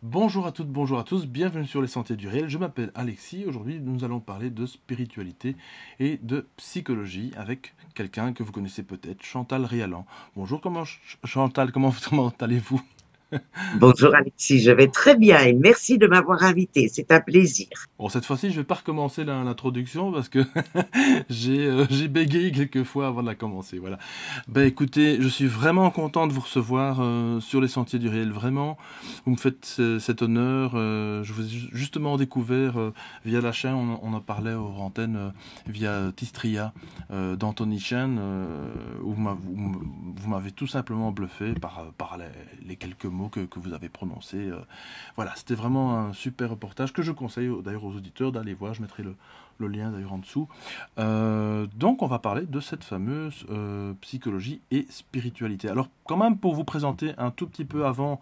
Bonjour à toutes, bonjour à tous, bienvenue sur les Sentiers du Réel. Je m'appelle Alexis. Aujourd'hui, nous allons parler de spiritualité et de psychologie avec quelqu'un que vous connaissez peut-être, Chantal Rialan. Bonjour, Chantal, comment allez-vous? Bonjour Alexis, je vais très bien et merci de m'avoir invité, c'est un plaisir. Bon, cette fois-ci, je vais pas recommencer l'introduction parce que j'ai bégayé quelques fois avant de la commencer. Voilà. Ben écoutez, je suis vraiment content de vous recevoir sur les Sentiers du Réel. Vraiment, vous me faites cet honneur. Je vous ai justement découvert via la chaîne, on en parlait aux antennes via Tistria d'Anthony Chen, où vous m'avez tout simplement bluffé par les quelques mots que vous avez prononcés. Voilà, c'était vraiment un super reportage que je conseille d'ailleurs aux auditeurs d'aller voir. Je mettrai le lien d'ailleurs en dessous. Donc on va parler de cette fameuse psychologie et spiritualité. Alors quand même pour vous présenter un tout petit peu avant,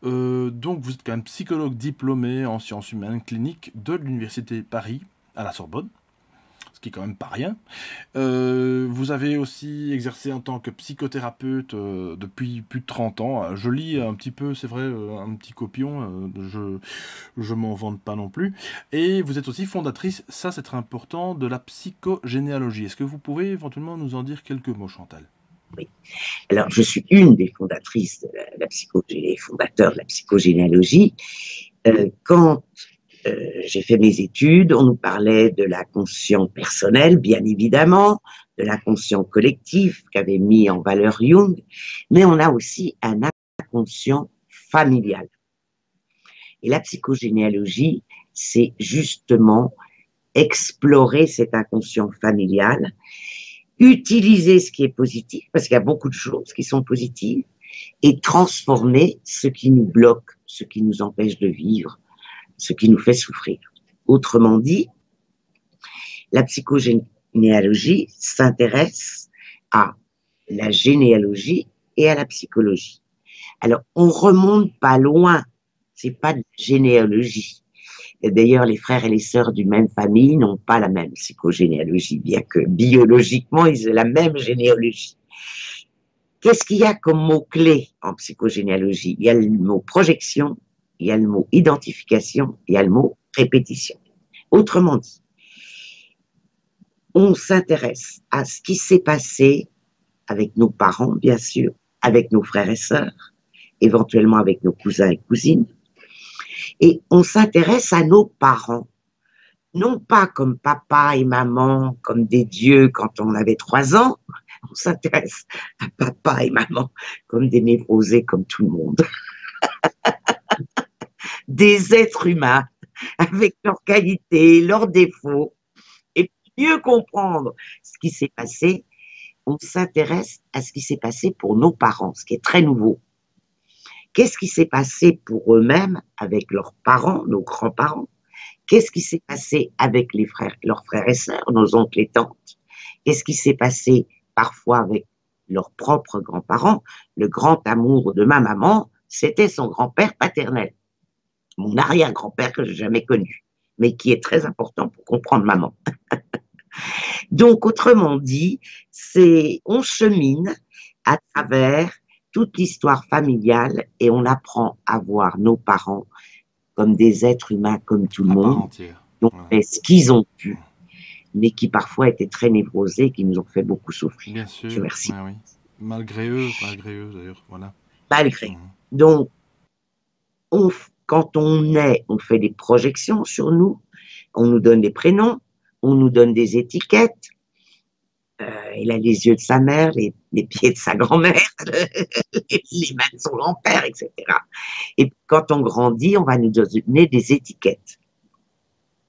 donc vous êtes quand même psychologue diplômé en sciences humaines cliniques de l'université Paris à la Sorbonne, ce qui est quand même pas rien. Vous avez aussi exercé en tant que psychothérapeute depuis plus de 30 ans. Je lis un petit peu, c'est vrai, un petit copion, je m'en vante pas non plus. Et vous êtes aussi fondatrice, ça c'est très important, de la psychogénéalogie. Est-ce que vous pouvez éventuellement nous en dire quelques mots, Chantal? Oui. Alors, je suis une des fondatrices de les fondateurs de la psychogénéalogie. Quand j'ai fait mes études, on nous parlait de l'inconscient personnel, bien évidemment, de l'inconscient collectif qu'avait mis en valeur Jung, mais on a aussi un inconscient familial. Et la psychogénéalogie, c'est justement explorer cet inconscient familial, utiliser ce qui est positif, parce qu'il y a beaucoup de choses qui sont positives, et transformer ce qui nous bloque, ce qui nous empêche de vivre, ce qui nous fait souffrir. Autrement dit, la psychogénéalogie s'intéresse à la généalogie et à la psychologie. Alors, on remonte pas loin, c'est pas de la généalogie. D'ailleurs, les frères et les sœurs d'une même famille n'ont pas la même psychogénéalogie, bien que biologiquement, ils aient la même généalogie. Qu'est-ce qu'il y a comme mot-clé en psychogénéalogie? Il y a le mot projection, il y a le mot identification, il y a le mot répétition. Autrement dit, on s'intéresse à ce qui s'est passé avec nos parents, bien sûr, avec nos frères et sœurs, éventuellement avec nos cousins et cousines, et on s'intéresse à nos parents, non pas comme papa et maman, comme des dieux quand on avait 3 ans, on s'intéresse à papa et maman comme des névrosés comme tout le monde, des êtres humains avec leurs qualités, leurs défauts, et pour mieux comprendre ce qui s'est passé, on s'intéresse à ce qui s'est passé pour nos parents, ce qui est très nouveau. Qu'est-ce qui s'est passé pour eux-mêmes avec leurs parents, nos grands-parents? Qu'est-ce qui s'est passé avec leurs frères et sœurs, nos oncles et tantes? Qu'est-ce qui s'est passé parfois avec leurs propres grands-parents? Le grand amour de ma maman, c'était son grand-père paternel, mon arrière-grand-père que je n'ai jamais connu, mais qui est très important pour comprendre maman. Donc, autrement dit, on chemine à travers toute l'histoire familiale et on apprend à voir nos parents comme des êtres humains comme tout le À part monde, entière. qui ont Voilà. fait ce qu'ils ont pu, mais qui parfois étaient très névrosés, qui nous ont fait beaucoup souffrir. Bien Je sûr, merci. oui, oui. Malgré eux d'ailleurs, voilà. Malgré. Mhm. Donc, quand on naît, on fait des projections sur nous, on nous donne des prénoms, on nous donne des étiquettes. Il a les yeux de sa mère, les pieds de sa grand-mère, les mains de son grand-père, etc. Et quand on grandit, on va nous donner des étiquettes.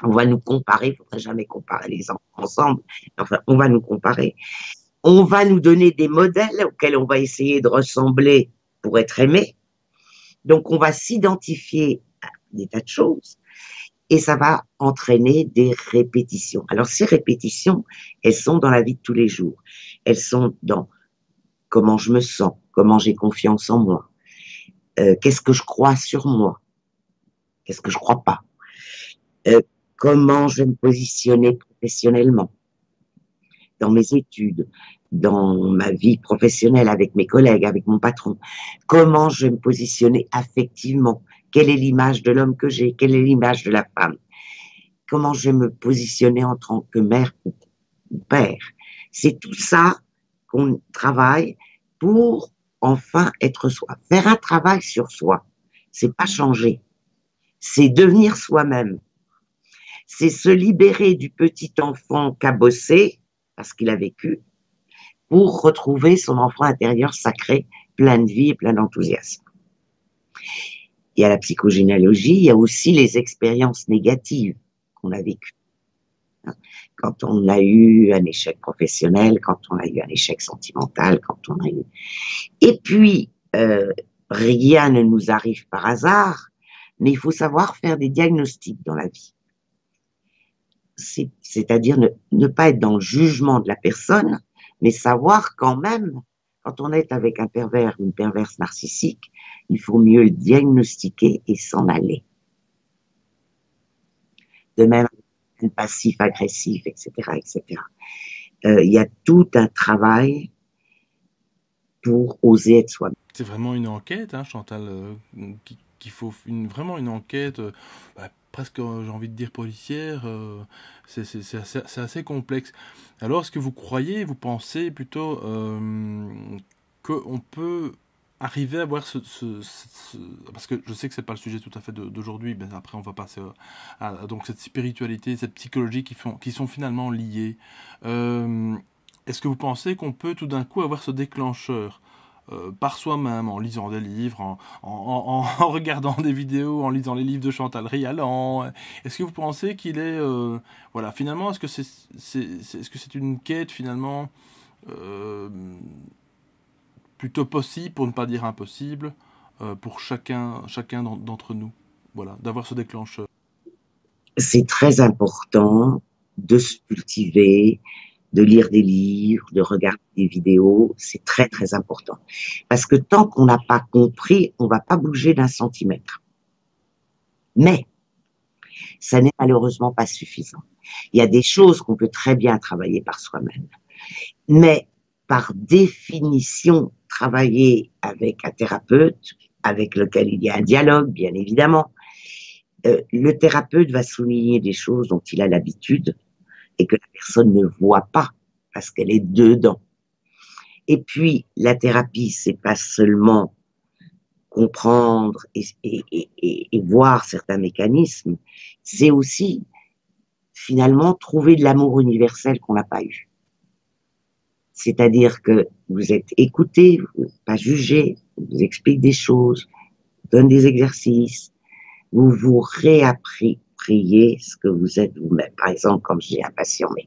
On va nous comparer, il ne faudrait jamais comparer les enfants ensemble, enfin, on va nous comparer. On va nous donner des modèles auxquels on va essayer de ressembler pour être aimé. Donc, on va s'identifier à des tas de choses et ça va entraîner des répétitions. Alors, ces répétitions, elles sont dans la vie de tous les jours. Elles sont dans comment je me sens, comment j'ai confiance en moi, qu'est-ce que je crois sur moi, qu'est-ce que je crois pas, euh, comment je vais me positionner professionnellement, dans mes études, dans ma vie professionnelle avec mes collègues, avec mon patron, comment je vais me positionner affectivement, quelle est l'image de l'homme que j'ai, quelle est l'image de la femme, comment je vais me positionner en tant que mère ou père. C'est tout ça qu'on travaille pour enfin être soi. Faire un travail sur soi, c'est pas changer, c'est devenir soi-même. C'est se libérer du petit enfant cabossé, parce qu'il a vécu, pour retrouver son enfant intérieur sacré, plein de vie et plein d'enthousiasme. Il y a la psychogénéalogie, il y a aussi les expériences négatives qu'on a vécues. Quand on a eu un échec professionnel, quand on a eu un échec sentimental, quand on a eu... Et puis, rien ne nous arrive par hasard, mais il faut savoir faire des diagnostics dans la vie. C'est-à-dire ne pas être dans le jugement de la personne, mais savoir quand même, quand on est avec un pervers ou une perverse narcissique, il faut mieux le diagnostiquer et s'en aller. De même, un passif agressif, etc., etc. Il y a tout un travail pour oser être soi-même. C'est vraiment une enquête, hein, Chantal, qu'il faut vraiment une enquête, presque, j'ai envie de dire, policière. C'est assez complexe. Alors, est-ce que vous croyez, vous pensez plutôt qu'on peut arriver à voir parce que je sais que c'est pas le sujet tout à fait d'aujourd'hui, mais après on va passer à donc cette spiritualité, cette psychologie qui sont finalement liées. Est-ce que vous pensez qu'on peut tout d'un coup avoir ce déclencheur par soi-même, en lisant des livres, en regardant des vidéos, en lisant les livres de Chantal Rialan? Est-ce que vous pensez qu'il est... voilà, finalement, est-ce que c'est une quête, finalement, plutôt possible, pour ne pas dire impossible, pour chacun d'entre nous, voilà, d'avoir ce déclencheur? C'est très important de se cultiver, de lire des livres, de regarder des vidéos, c'est très, très important. Parce que tant qu'on n'a pas compris, on ne va pas bouger d'un centimètre. Mais, ça n'est malheureusement pas suffisant. Il y a des choses qu'on peut très bien travailler par soi-même. Mais, par définition, travailler avec un thérapeute, avec lequel il y a un dialogue, bien évidemment, le thérapeute va souligner des choses dont il a l'habitude, et que la personne ne voit pas parce qu'elle est dedans. Et puis, la thérapie, c'est pas seulement comprendre et voir certains mécanismes, c'est aussi finalement trouver de l'amour universel qu'on n'a pas eu. C'est-à-dire que vous êtes écouté, vous pas jugé, vous explique des choses, vous donne des exercices, vous vous réappropriez ce que vous êtes vous-même. Par exemple, comme j'ai un patient, mais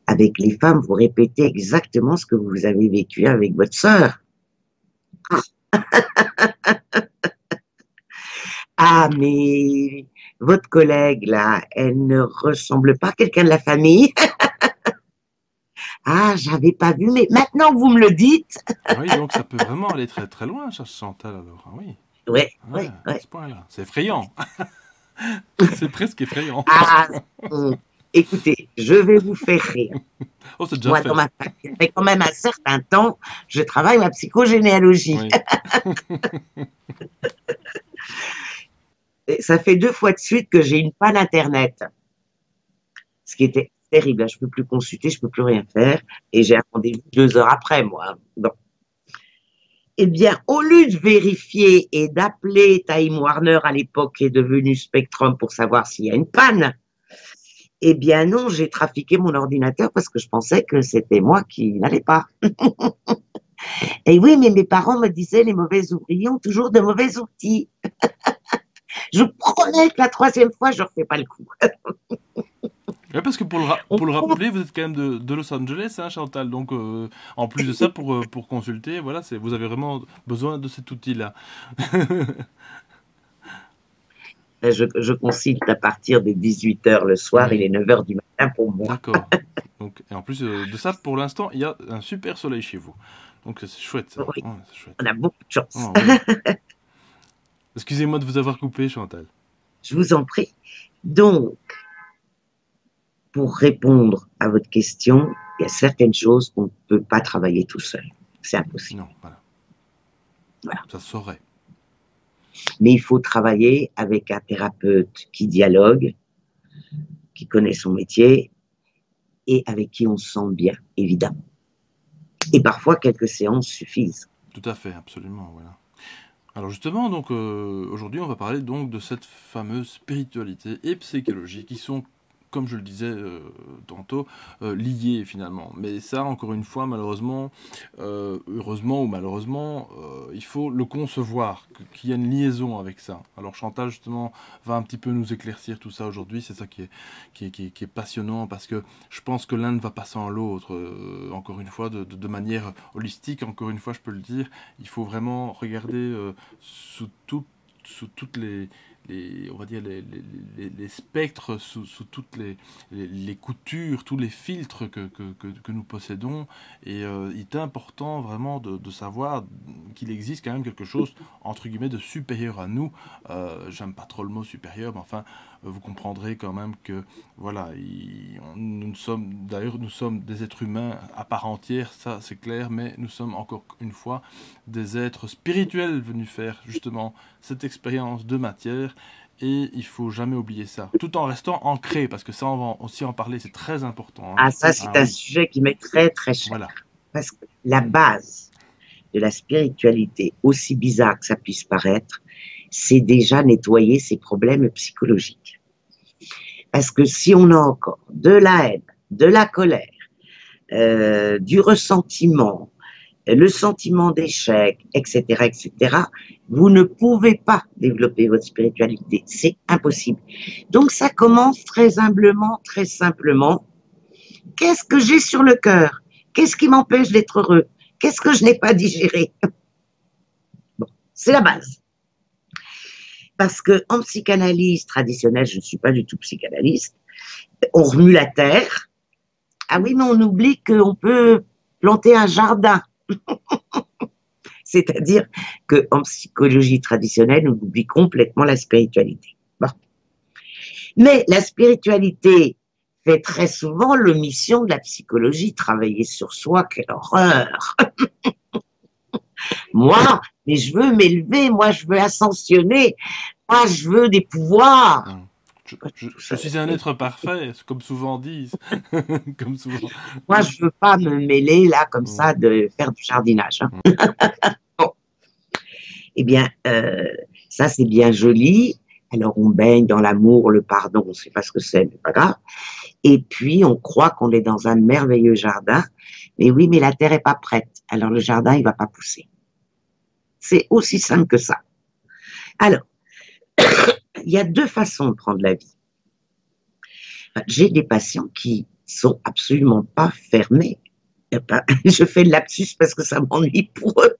avec les femmes, vous répétez exactement ce que vous avez vécu avec votre sœur. Ah, mais votre collègue, là, elle ne ressemble pas à quelqu'un de la famille. Ah, j'avais pas vu, mais maintenant que vous me le dites. Oui, donc ça peut vraiment aller très très loin, Chantal, alors. Ah oui. Ouais, Ouais, ouais, à ouais. ce point-là. C'est effrayant. C'est presque effrayant. Ah, écoutez, je vais vous faire rire. Oh, c'est déjà Moi, fait. dans ma famille, ça fait quand même un certain temps, je travaille ma psychogénéalogie. Oui. Et ça fait 2 fois de suite que j'ai une panne Internet. Ce qui était terrible. Là, je peux plus consulter, je peux plus rien faire. Et j'ai un rendez-vous 2 heures après, moi. Bon. Eh bien, au lieu de vérifier et d'appeler Time Warner à l'époque qui est devenu Spectrum pour savoir s'il y a une panne, eh bien non, j'ai trafiqué mon ordinateur parce que je pensais que c'était moi qui n'allais pas. Et oui, mais mes parents me disaient les mauvais ouvriers ont toujours de mauvais outils. Je promets que la 3e fois, je ne refais pas le coup. Ouais, parce que pour le rappeler, vous êtes quand même de Los Angeles, hein, Chantal. Donc, en plus de ça, pour consulter, voilà, vous avez vraiment besoin de cet outil-là. Je consulte à partir de 18h le soir, Oui. il est 9h du matin pour moi. D'accord. Donc, et en plus de ça, pour l'instant, il y a un super soleil chez vous. Donc, c'est chouette, ça. Oui, Ouais, c'est chouette. on a beaucoup de chance. Oh, oui. Excusez-moi de vous avoir coupé, Chantal. Je vous en prie. Donc, pour répondre à votre question, il y a certaines choses qu'on ne peut pas travailler tout seul. C'est impossible. Non, voilà. Voilà. Ça se saurait. Mais il faut travailler avec un thérapeute qui dialogue, qui connaît son métier et avec qui on se sent bien, évidemment. Et parfois, quelques séances suffisent. Tout à fait, absolument, voilà. Alors justement, donc aujourd'hui, on va parler donc de cette fameuse spiritualité et psychologie qui sont, comme je le disais tantôt, liées finalement. Mais ça, encore une fois, malheureusement, heureusement ou malheureusement, il faut le concevoir, qu'il y a une liaison avec ça. Alors Chantal, justement, va un petit peu nous éclaircir tout ça aujourd'hui. C'est ça qui est passionnant, parce que je pense que l'un ne va pas sans l'autre. Encore une fois, de manière holistique, encore une fois, je peux le dire, il faut vraiment regarder sous toutes on va dire les spectres, sous toutes les coutures, tous les filtres que nous possédons. Et il est important vraiment de savoir qu'il existe quand même quelque chose, entre guillemets, de supérieur à nous. J'aime pas trop le mot supérieur, mais enfin, vous comprendrez quand même que, voilà, nous sommes des êtres humains à part entière, ça c'est clair, mais nous sommes encore une fois des êtres spirituels venus faire justement cette expérience de matière. Et il faut jamais oublier ça, tout en restant ancré, parce que ça, on va aussi en parler, c'est très important. Hein. Ah, ça, c'est Ah un oui, sujet qui m'est très, très cher. voilà. Parce que la base de la spiritualité, aussi bizarre que ça puisse paraître, c'est déjà nettoyer ses problèmes psychologiques. Parce que si on a encore de la haine, de la colère, du ressentiment, le sentiment d'échec, etc., etc., vous ne pouvez pas développer votre spiritualité. C'est impossible. Donc, ça commence très humblement, très simplement. Qu'est-ce que j'ai sur le cœur? Qu'est-ce qui m'empêche d'être heureux? Qu'est-ce que je n'ai pas digéré? Bon, c'est la base. Parce que en psychanalyse traditionnelle, je ne suis pas du tout psychanalyste, on remue la terre. Ah oui, mais on oublie qu'on peut planter un jardin. C'est-à-dire qu'en psychologie traditionnelle, on oublie complètement la spiritualité. Bon. Mais la spiritualité fait très souvent l'omission de la psychologie. Travailler sur soi, quelle horreur! Moi, mais je veux m'élever, moi je veux ascensionner, moi je veux des pouvoirs. Je suis un être parfait, comme souvent disent. Comme souvent. Moi je veux pas me mêler là comme ça de faire du jardinage. Hein. Bon. Eh bien, ça c'est bien joli. Alors on baigne dans l'amour, le pardon, on ne sait pas ce que c'est, mais pas grave. Et puis on croit qu'on est dans un merveilleux jardin. Mais oui, mais la terre est pas prête. Alors le jardin, il va pas pousser. C'est aussi simple que ça. Alors, il y a deux façons de prendre la vie. J'ai des patients qui sont absolument pas fermés. Je fais le lapsus parce que ça m'ennuie pour eux.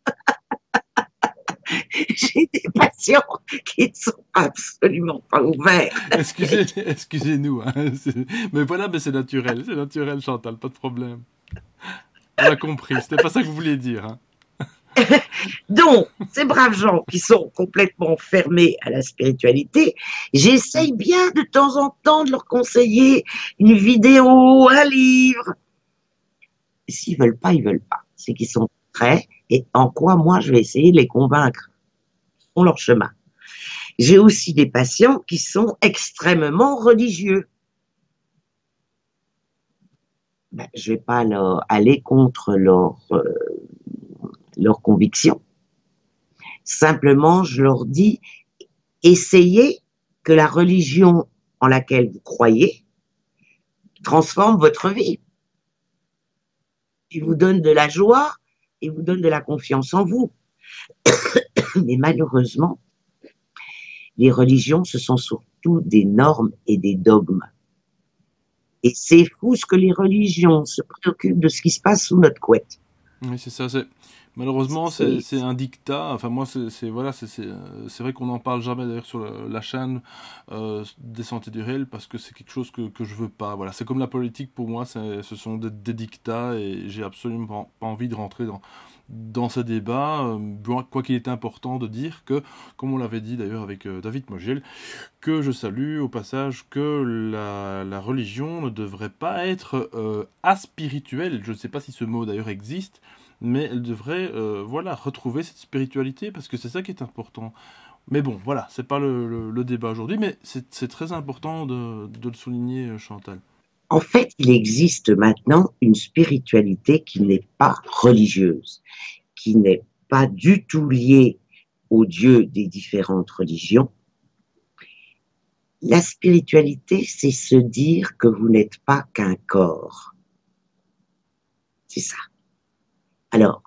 J'ai des patients qui ne sont absolument pas ouverts. Excusez-nous. Hein, mais voilà, mais c'est naturel, Chantal, pas de problème. On a compris, c'était pas ça que vous vouliez dire. Hein. Donc, ces braves gens qui sont complètement fermés à la spiritualité, j'essaye bien de temps en temps de leur conseiller une vidéo, un livre. S'ils veulent pas, ils veulent pas. C'est qu'ils sont prêts et en quoi moi je vais essayer de les convaincre. Ils font leur chemin. J'ai aussi des patients qui sont extrêmement religieux. Ben, je vais pas aller contre leurs convictions. Simplement, je leur dis, essayez que la religion en laquelle vous croyez transforme votre vie. Il vous donne de la joie et vous donne de la confiance en vous. Mais malheureusement, les religions, ce sont surtout des normes et des dogmes. Et c'est fou ce que les religions se préoccupent de ce qui se passe sous notre couette. Oui, c'est ça. Malheureusement, c'est un dictat. Enfin, moi, c'est vrai qu'on n'en parle jamais d'ailleurs sur la chaîne des Sentiers du Réel, parce que c'est quelque chose que je veux pas. Voilà, c'est comme la politique pour moi. Ce sont des dictats, et j'ai absolument pas envie de rentrer dans ces débats. Quoi qu'il est important de dire que, comme on l'avait dit d'ailleurs avec David Mogel, que je salue au passage, que la religion ne devrait pas être aspirituelle. Je ne sais pas si ce mot d'ailleurs existe, mais elle devrait voilà, retrouver cette spiritualité, parce que c'est ça qui est important. Mais bon, voilà, c'est pas le débat aujourd'hui, mais c'est très important de le souligner, Chantal. En fait, il existe maintenant une spiritualité qui n'est pas religieuse, qui n'est pas du tout liée aux dieux des différentes religions. La spiritualité, c'est se dire que vous n'êtes pas qu'un corps. C'est ça. Alors,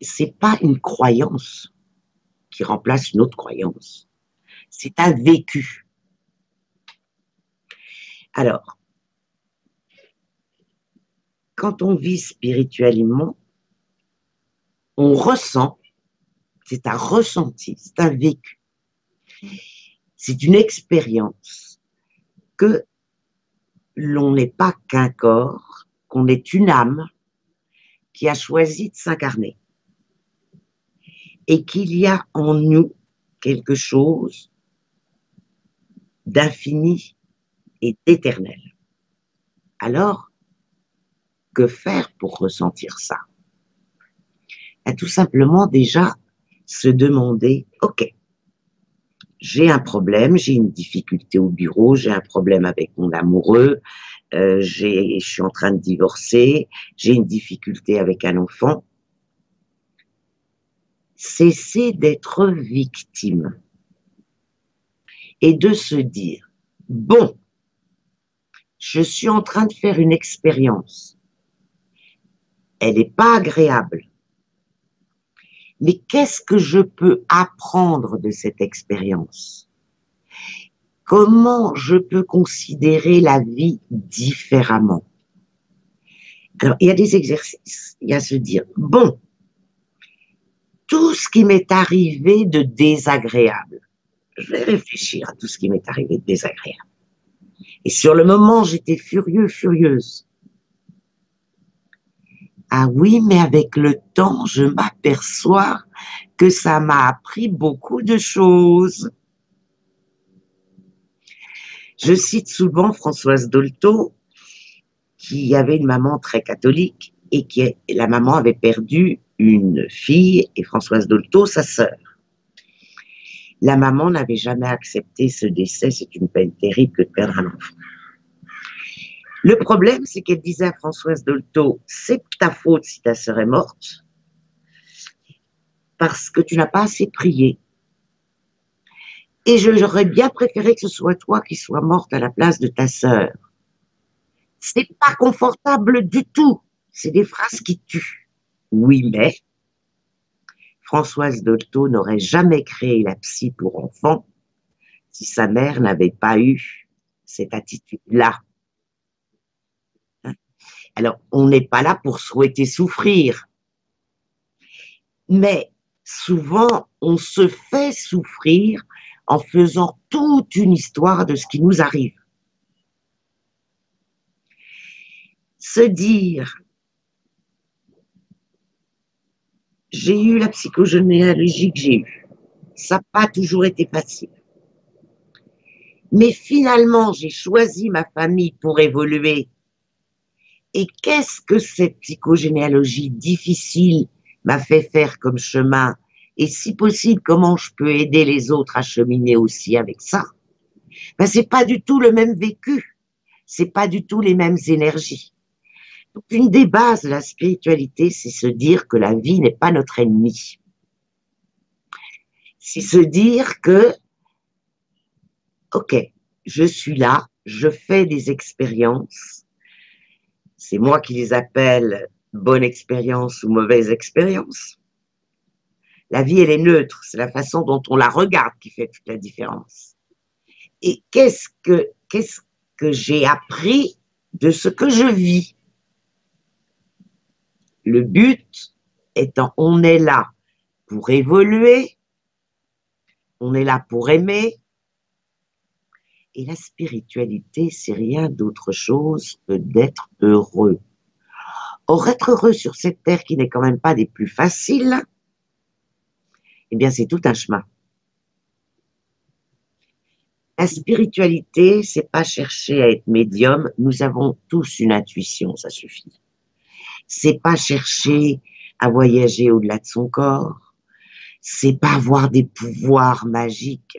c'est pas une croyance qui remplace une autre croyance. C'est un vécu. Alors, quand on vit spirituellement, on ressent, c'est un ressenti, c'est un vécu. C'est une expérience que l'on n'est pas qu'un corps, qu'on est une âme qui a choisi de s'incarner et qu'il y a en nous quelque chose d'infini et d'éternel. Alors, que faire pour ressentir ça? Tout simplement déjà se demander, ok, j'ai un problème, j'ai une difficulté au bureau, j'ai un problème avec mon amoureux, je suis en train de divorcer, j'ai une difficulté avec un enfant. Cesser d'être victime et de se dire, bon, je suis en train de faire une expérience. Elle n'est pas agréable. Mais qu'est-ce que je peux apprendre de cette expérience? Comment je peux considérer la vie différemment? Alors, il y a des exercices. Il y a se dire, bon, tout ce qui m'est arrivé de désagréable, je vais réfléchir à tout ce qui m'est arrivé de désagréable. Et sur le moment, j'étais furieux, furieuse. Ah oui, mais avec le temps, je m'aperçois que ça m'a appris beaucoup de choses. Je cite souvent Françoise Dolto, qui avait une maman très catholique et la maman avait perdu une fille et Françoise Dolto, sa sœur. La maman n'avait jamais accepté ce décès, c'est une peine terrible que de perdre un enfant. Le problème, c'est qu'elle disait à Françoise Dolto, c'est ta faute si ta sœur est morte, parce que tu n'as pas assez prié. Et j'aurais bien préféré que ce soit toi qui sois morte à la place de ta sœur. C'est pas confortable du tout. C'est des phrases qui tuent. Oui, mais Françoise Dolto n'aurait jamais créé la psy pour enfants si sa mère n'avait pas eu cette attitude-là. Alors, on n'est pas là pour souhaiter souffrir. Mais souvent, on se fait souffrir en faisant toute une histoire de ce qui nous arrive. Se dire, j'ai eu la psychogénéalogie que j'ai eue. Ça n'a pas toujours été facile. Mais finalement, j'ai choisi ma famille pour évoluer. Et qu'est-ce que cette psychogénéalogie difficile m'a fait faire comme chemin? Et si possible, comment je peux aider les autres à cheminer aussi avec ça? Ben, c'est pas du tout le même vécu. C'est pas du tout les mêmes énergies. Donc, une des bases de la spiritualité, c'est se dire que la vie n'est pas notre ennemi. C'est se dire que, ok, je suis là, je fais des expériences. C'est moi qui les appelle bonne expérience ou mauvaise expérience. La vie, elle est neutre. C'est la façon dont on la regarde qui fait toute la différence. Et qu'est-ce que j'ai appris de ce que je vis? Le but étant, on est là pour évoluer, on est là pour aimer. Et la spiritualité, c'est rien d'autre chose que d'être heureux. Or, être heureux sur cette terre qui n'est quand même pas des plus faciles, eh bien, c'est tout un chemin. La spiritualité, c'est pas chercher à être médium. Nous avons tous une intuition, ça suffit. C'est pas chercher à voyager au-delà de son corps. c'est pas avoir des pouvoirs magiques.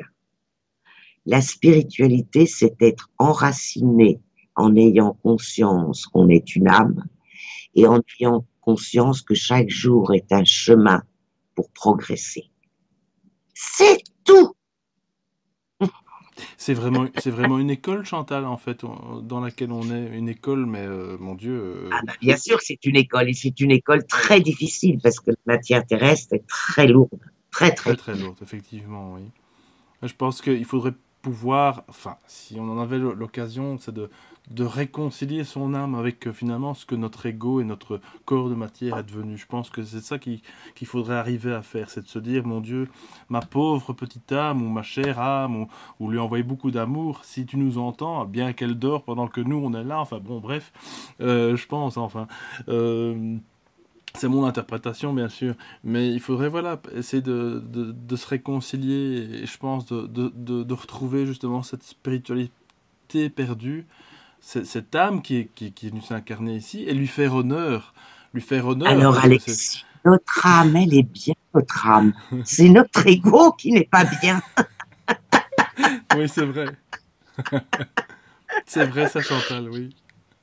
La spiritualité, c'est être enraciné en ayant conscience qu'on est une âme et en ayant conscience que chaque jour est un chemin pour progresser. C'est tout. C'est vraiment une école, Chantal, en fait, dans laquelle on est. Une école, mais mon Dieu. Ah ben, bien sûr, c'est une école et c'est une école très difficile parce que la matière terrestre est très lourde, très très Très lourde. très lourde, effectivement, oui. Je pense qu'il faudrait pouvoir, enfin, si on en avait l'occasion, c'est de réconcilier son âme avec finalement ce que notre ego et notre corps de matière est devenu. Je pense que c'est ça qu'il faudrait arriver à faire, c'est de se dire, mon Dieu, ma pauvre petite âme ou ma chère âme, ou lui envoyer beaucoup d'amour, si tu nous entends, bien qu'elle dort pendant que nous on est là, enfin bon, bref, je pense, enfin. C'est mon interprétation, bien sûr, mais il faudrait voilà, essayer de se réconcilier et je pense de retrouver justement cette spiritualité perdue, cette âme qui est venue s'incarner ici et lui faire honneur Alors parce que c'est... Alexis, notre âme, elle est bien, notre âme. C'est notre ego qui n'est pas bien. Oui, c'est vrai. C'est vrai ça, Chantal, oui.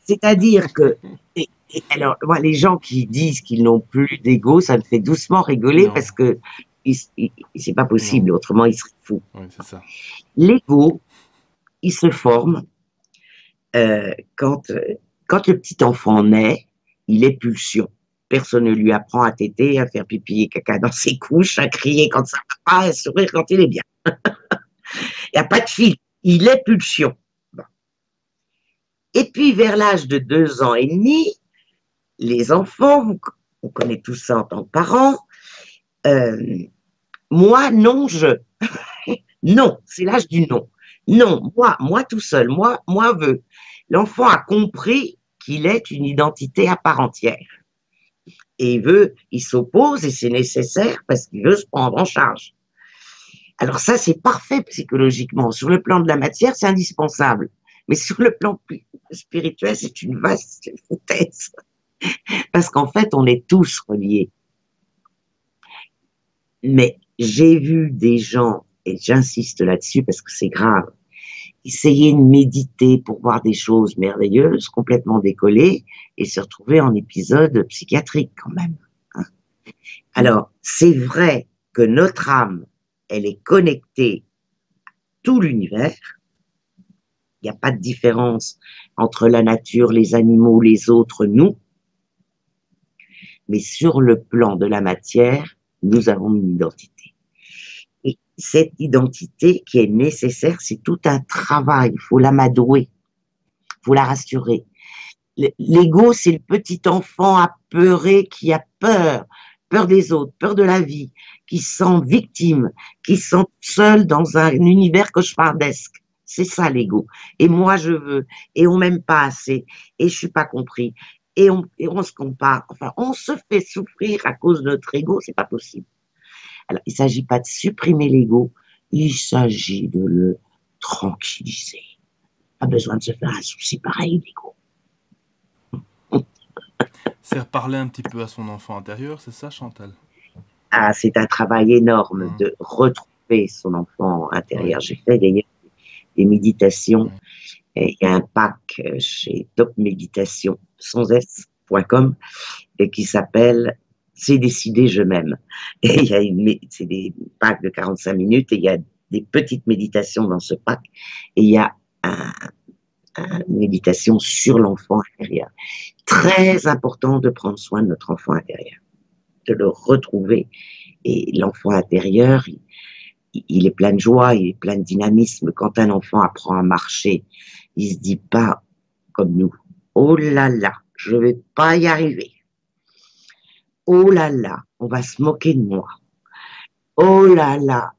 C'est-à-dire que, alors, moi, les gens qui disent qu'ils n'ont plus d'ego, ça me fait doucement rigoler Non, parce que c'est pas non, possible, autrement ils seraient fous. oui, c'est ça. L'ego, il se forme euh, quand, quand le petit enfant naît, il est pulsion. Personne ne lui apprend à téter, à faire pipi et caca dans ses couches, à crier quand ça va pas, à sourire quand il est bien. Il n'y a pas de fil, il est pulsion. Bon. Et puis vers l'âge de 2 ans et demi, les enfants, on connaît tout ça en tant que parents, euh, moi, non, je. Non, c'est l'âge du non. Non, moi tout seul, moi veux. L'enfant a compris qu'il est une identité à part entière. Et il s'oppose et c'est nécessaire parce qu'il veut se prendre en charge. Alors ça, c'est parfait psychologiquement. Sur le plan de la matière, c'est indispensable. Mais sur le plan spirituel, c'est une vaste foutaise. Parce qu'en fait, on est tous reliés. Mais j'ai vu des gens, et j'insiste là-dessus parce que c'est grave, essayer de méditer pour voir des choses merveilleuses, complètement décollées, et se retrouver en épisode psychiatrique quand même. Hein. Alors, c'est vrai que notre âme, elle est connectée à tout l'univers. Il n'y a pas de différence entre la nature, les animaux, les autres, nous. Mais sur le plan de la matière, nous avons une identité. Et cette identité qui est nécessaire, c'est tout un travail. Il faut l'amadouer, il faut la rassurer. L'ego, c'est le petit enfant apeuré qui a peur, peur des autres, peur de la vie, qui se sent victime, qui se sent seul dans un univers cauchemardesque. C'est ça l'ego. Et moi, je veux. Et on m'aime pas assez. Et je suis pas compris. Et on se compare. Enfin, on se fait souffrir à cause de notre ego. C'est pas possible. Alors, il s'agit pas de supprimer l'ego. Il s'agit de le tranquilliser. Pas besoin de se faire un souci pareil, l'ego. C'est reparler un petit peu à son enfant intérieur, c'est ça, Chantal? Ah, c'est un travail énorme Mmh. de retrouver son enfant Oui, intérieur. J'ai fait d'ailleurs des méditations. oui. Et il y a un pack chez Top Méditation, sans s.com, et qui s'appelle C'est décidé, je m'aime. Et il y a c'est des packs de 45 minutes et il y a des petites méditations dans ce pack. Et il y a une méditation sur l'enfant intérieur. Très important de prendre soin de notre enfant intérieur, de le retrouver. Et l'enfant intérieur, il est plein de joie, il est plein de dynamisme. Quand un enfant apprend à marcher, il se dit pas comme nous. Oh là là, je vais pas y arriver. Oh là là, on va se moquer de moi. Oh là là,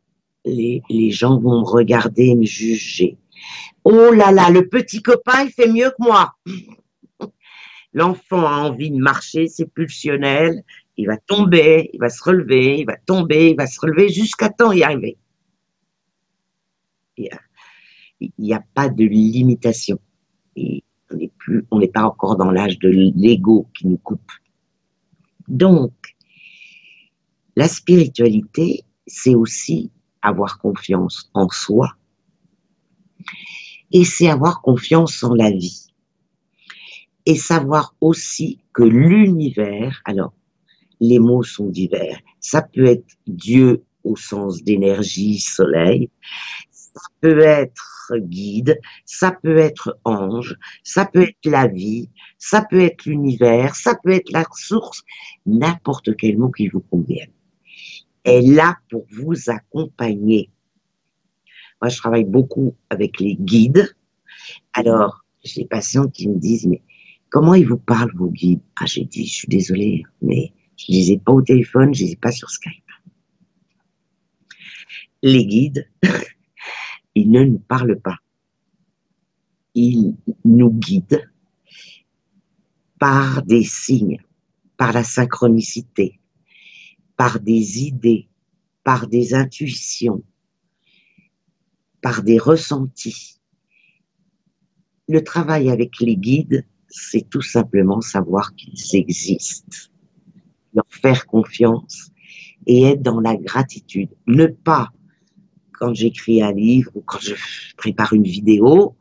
les gens vont me regarder et me juger. Oh là là, le petit copain, il fait mieux que moi. L'enfant a envie de marcher, c'est pulsionnel. Il va tomber, il va se relever, il va tomber, il va se relever jusqu'à temps y arriver. Il n'y a pas de limitation. Et on n'est pas encore dans l'âge de l'ego qui nous coupe. Donc, la spiritualité, c'est aussi avoir confiance en soi et c'est avoir confiance en la vie. Et savoir aussi que l'univers, alors les mots sont divers, ça peut être Dieu au sens d'énergie, soleil, ça peut être guide, ça peut être ange, ça peut être la vie, ça peut être l'univers, ça peut être la source, n'importe quel mot qui vous convienne est là pour vous accompagner. Moi, je travaille beaucoup avec les guides. Alors, j'ai des patients qui me disent, mais comment ils vous parlent, vos guides? Ah, j'ai dit, je suis désolée, mais je ne les ai pas au téléphone, je ne les ai pas sur Skype. Les guides, ils ne nous parlent pas. Ils nous guident par des signes, par la synchronicité, par des idées, par des intuitions, par des ressentis. Le travail avec les guides, c'est tout simplement savoir qu'ils existent, leur faire confiance et être dans la gratitude. Ne pas, quand j'écris un livre ou quand je prépare une vidéo,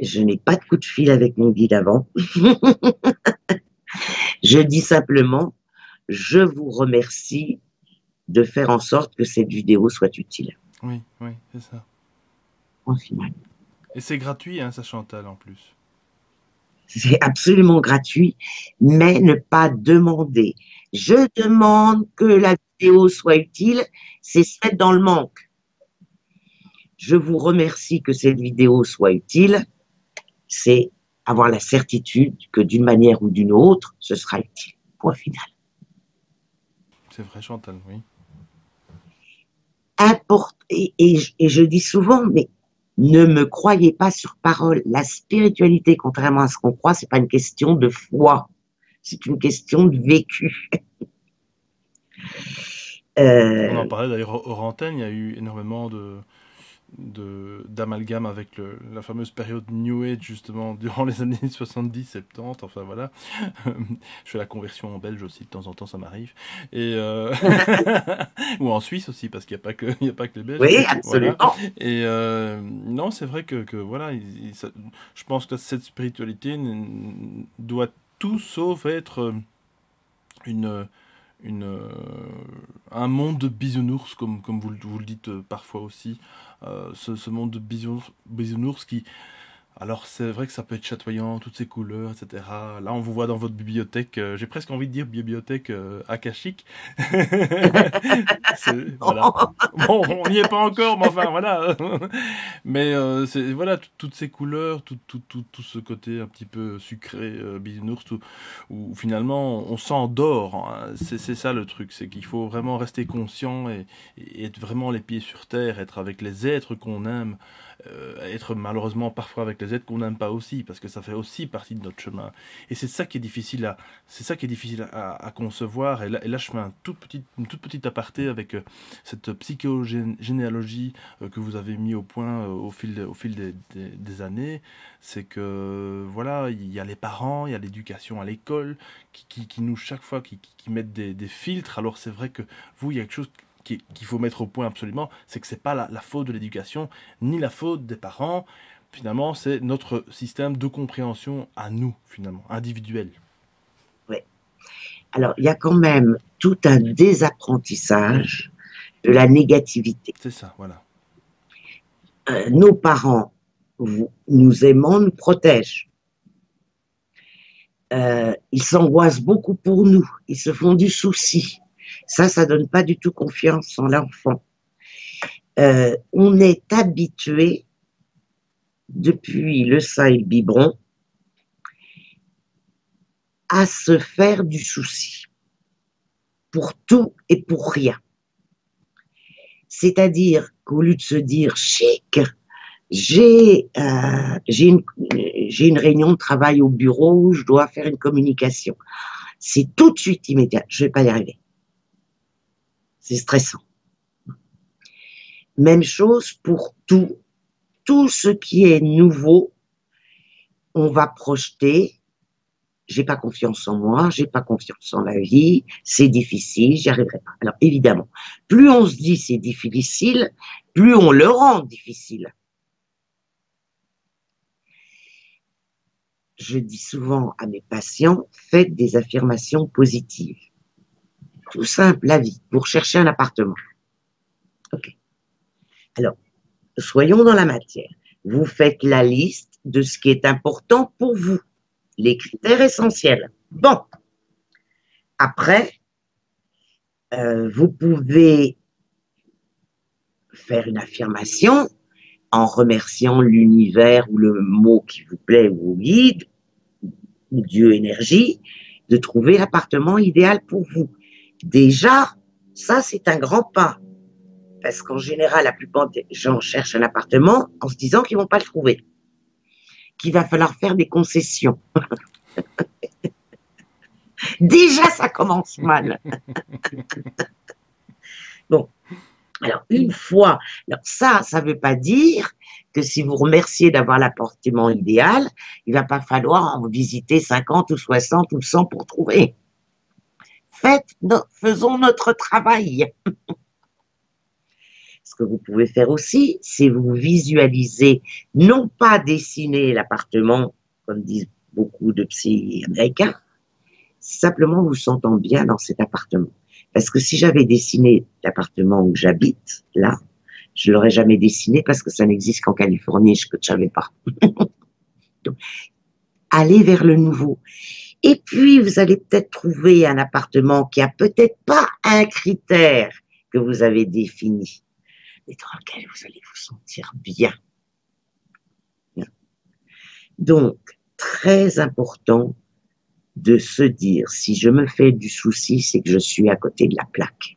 je n'ai pas de coup de fil avec mon guide avant. Je dis simplement, je vous remercie de faire en sorte que cette vidéo soit utile. Oui, oui, c'est ça. Au final. Et c'est gratuit, hein, ça, Chantal, en plus. C'est absolument gratuit, mais ne pas demander. Je demande que la vidéo soit utile, c'est se mettre dans le manque. Je vous remercie que cette vidéo soit utile, c'est avoir la certitude que d'une manière ou d'une autre, ce sera utile. Point final. C'est vrai, Chantal, oui. Et je dis souvent, mais ne me croyez pas sur parole. La spiritualité, contrairement à ce qu'on croit, c'est pas une question de foi. C'est une question de vécu. On en parlait d'ailleurs hors antenne, il y a eu énormément d'amalgame avec la fameuse période New Age, justement, durant les années 70-70, enfin voilà. Je fais la conversion en belge aussi, de temps en temps, ça m'arrive. Et ou en Suisse aussi, parce qu'il n'y a pas que, il y a pas que les Belges. Oui, absolument. Voilà. Et non, c'est vrai que voilà, je pense que cette spiritualité doit tout sauf être un monde de bisounours, comme vous le dites parfois aussi, ce monde de bisounours qui, alors c'est vrai que ça peut être chatoyant, toutes ces couleurs, etc. Là, on vous voit dans votre bibliothèque, j'ai presque envie de dire bibliothèque akashique. Voilà. Bon, on n'y est pas encore, mais enfin voilà. Mais c'est voilà, toutes ces couleurs, tout ce côté un petit peu sucré, bisounours, où finalement on s'endort, hein. C'est ça le truc, c'est qu'il faut vraiment rester conscient et être vraiment les pieds sur terre, être avec les êtres qu'on aime. Être malheureusement parfois avec les êtres qu'on n'aime pas aussi, parce que ça fait aussi partie de notre chemin. Et c'est ça qui est difficile à concevoir. Et là, je fais une toute petite aparté avec cette psychogénéalogie que vous avez mis au point au fil des années. C'est que voilà, il y a les parents, il y a l'éducation à l'école qui nous chaque fois qui mettent des filtres. Alors c'est vrai que vous, il y a quelque chose qu'il faut mettre au point absolument, c'est que c'est pas la faute de l'éducation, ni la faute des parents. Finalement, c'est notre système de compréhension à nous, finalement, individuel. Oui. Alors, il y a quand même tout un désapprentissage de la négativité. C'est ça, voilà. Nos parents nous aimant, nous protègent. Ils s'angoissent beaucoup pour nous, ils se font du souci. Ça donne pas du tout confiance en l'enfant. On est habitué, depuis le sein et le biberon, à se faire du souci. Pour tout et pour rien. C'est-à-dire qu'au lieu de se dire, chic, j'ai une réunion de travail au bureau où je dois faire une communication. C'est tout de suite immédiat. Je vais pas y arriver. C'est stressant. Même chose pour tout. Tout ce qui est nouveau, on va projeter j'ai pas confiance en moi, j'ai pas confiance en la vie, c'est difficile, j'y arriverai pas. Alors évidemment, plus on se dit c'est difficile, plus on le rend difficile. Je dis souvent à mes patients, faites des affirmations positives. Tout simple, la vie. Vous recherchez un appartement. Ok. Alors, soyons dans la matière. Vous faites la liste de ce qui est important pour vous, les critères essentiels. Bon. Après, vous pouvez faire une affirmation en remerciant l'univers ou le mot qui vous plaît ou vous guide, ou Dieu énergie, de trouver l'appartement idéal pour vous. Déjà, ça c'est un grand pas. Parce qu'en général, la plupart des gens cherchent un appartement en se disant qu'ils ne vont pas le trouver, qu'il va falloir faire des concessions. Déjà, ça commence mal. Bon, alors une fois, alors ça ne veut pas dire que si vous remerciez d'avoir l'appartement idéal, il ne va pas falloir en visiter 50 ou 60 ou 100 pour trouver. Faisons notre travail. Ce que vous pouvez faire aussi, c'est vous visualiser, non pas dessiner l'appartement, comme disent beaucoup de psy américains, simplement vous sentant bien dans cet appartement. Parce que si j'avais dessiné l'appartement où j'habite, là, je ne l'aurais jamais dessiné parce que ça n'existe qu'en Californie, je ne savais pas. Donc, allez vers le nouveau. Et puis, vous allez peut-être trouver un appartement qui a peut-être pas un critère que vous avez défini, mais dans lequel vous allez vous sentir bien. Donc, très important de se dire, si je me fais du souci, c'est que je suis à côté de la plaque.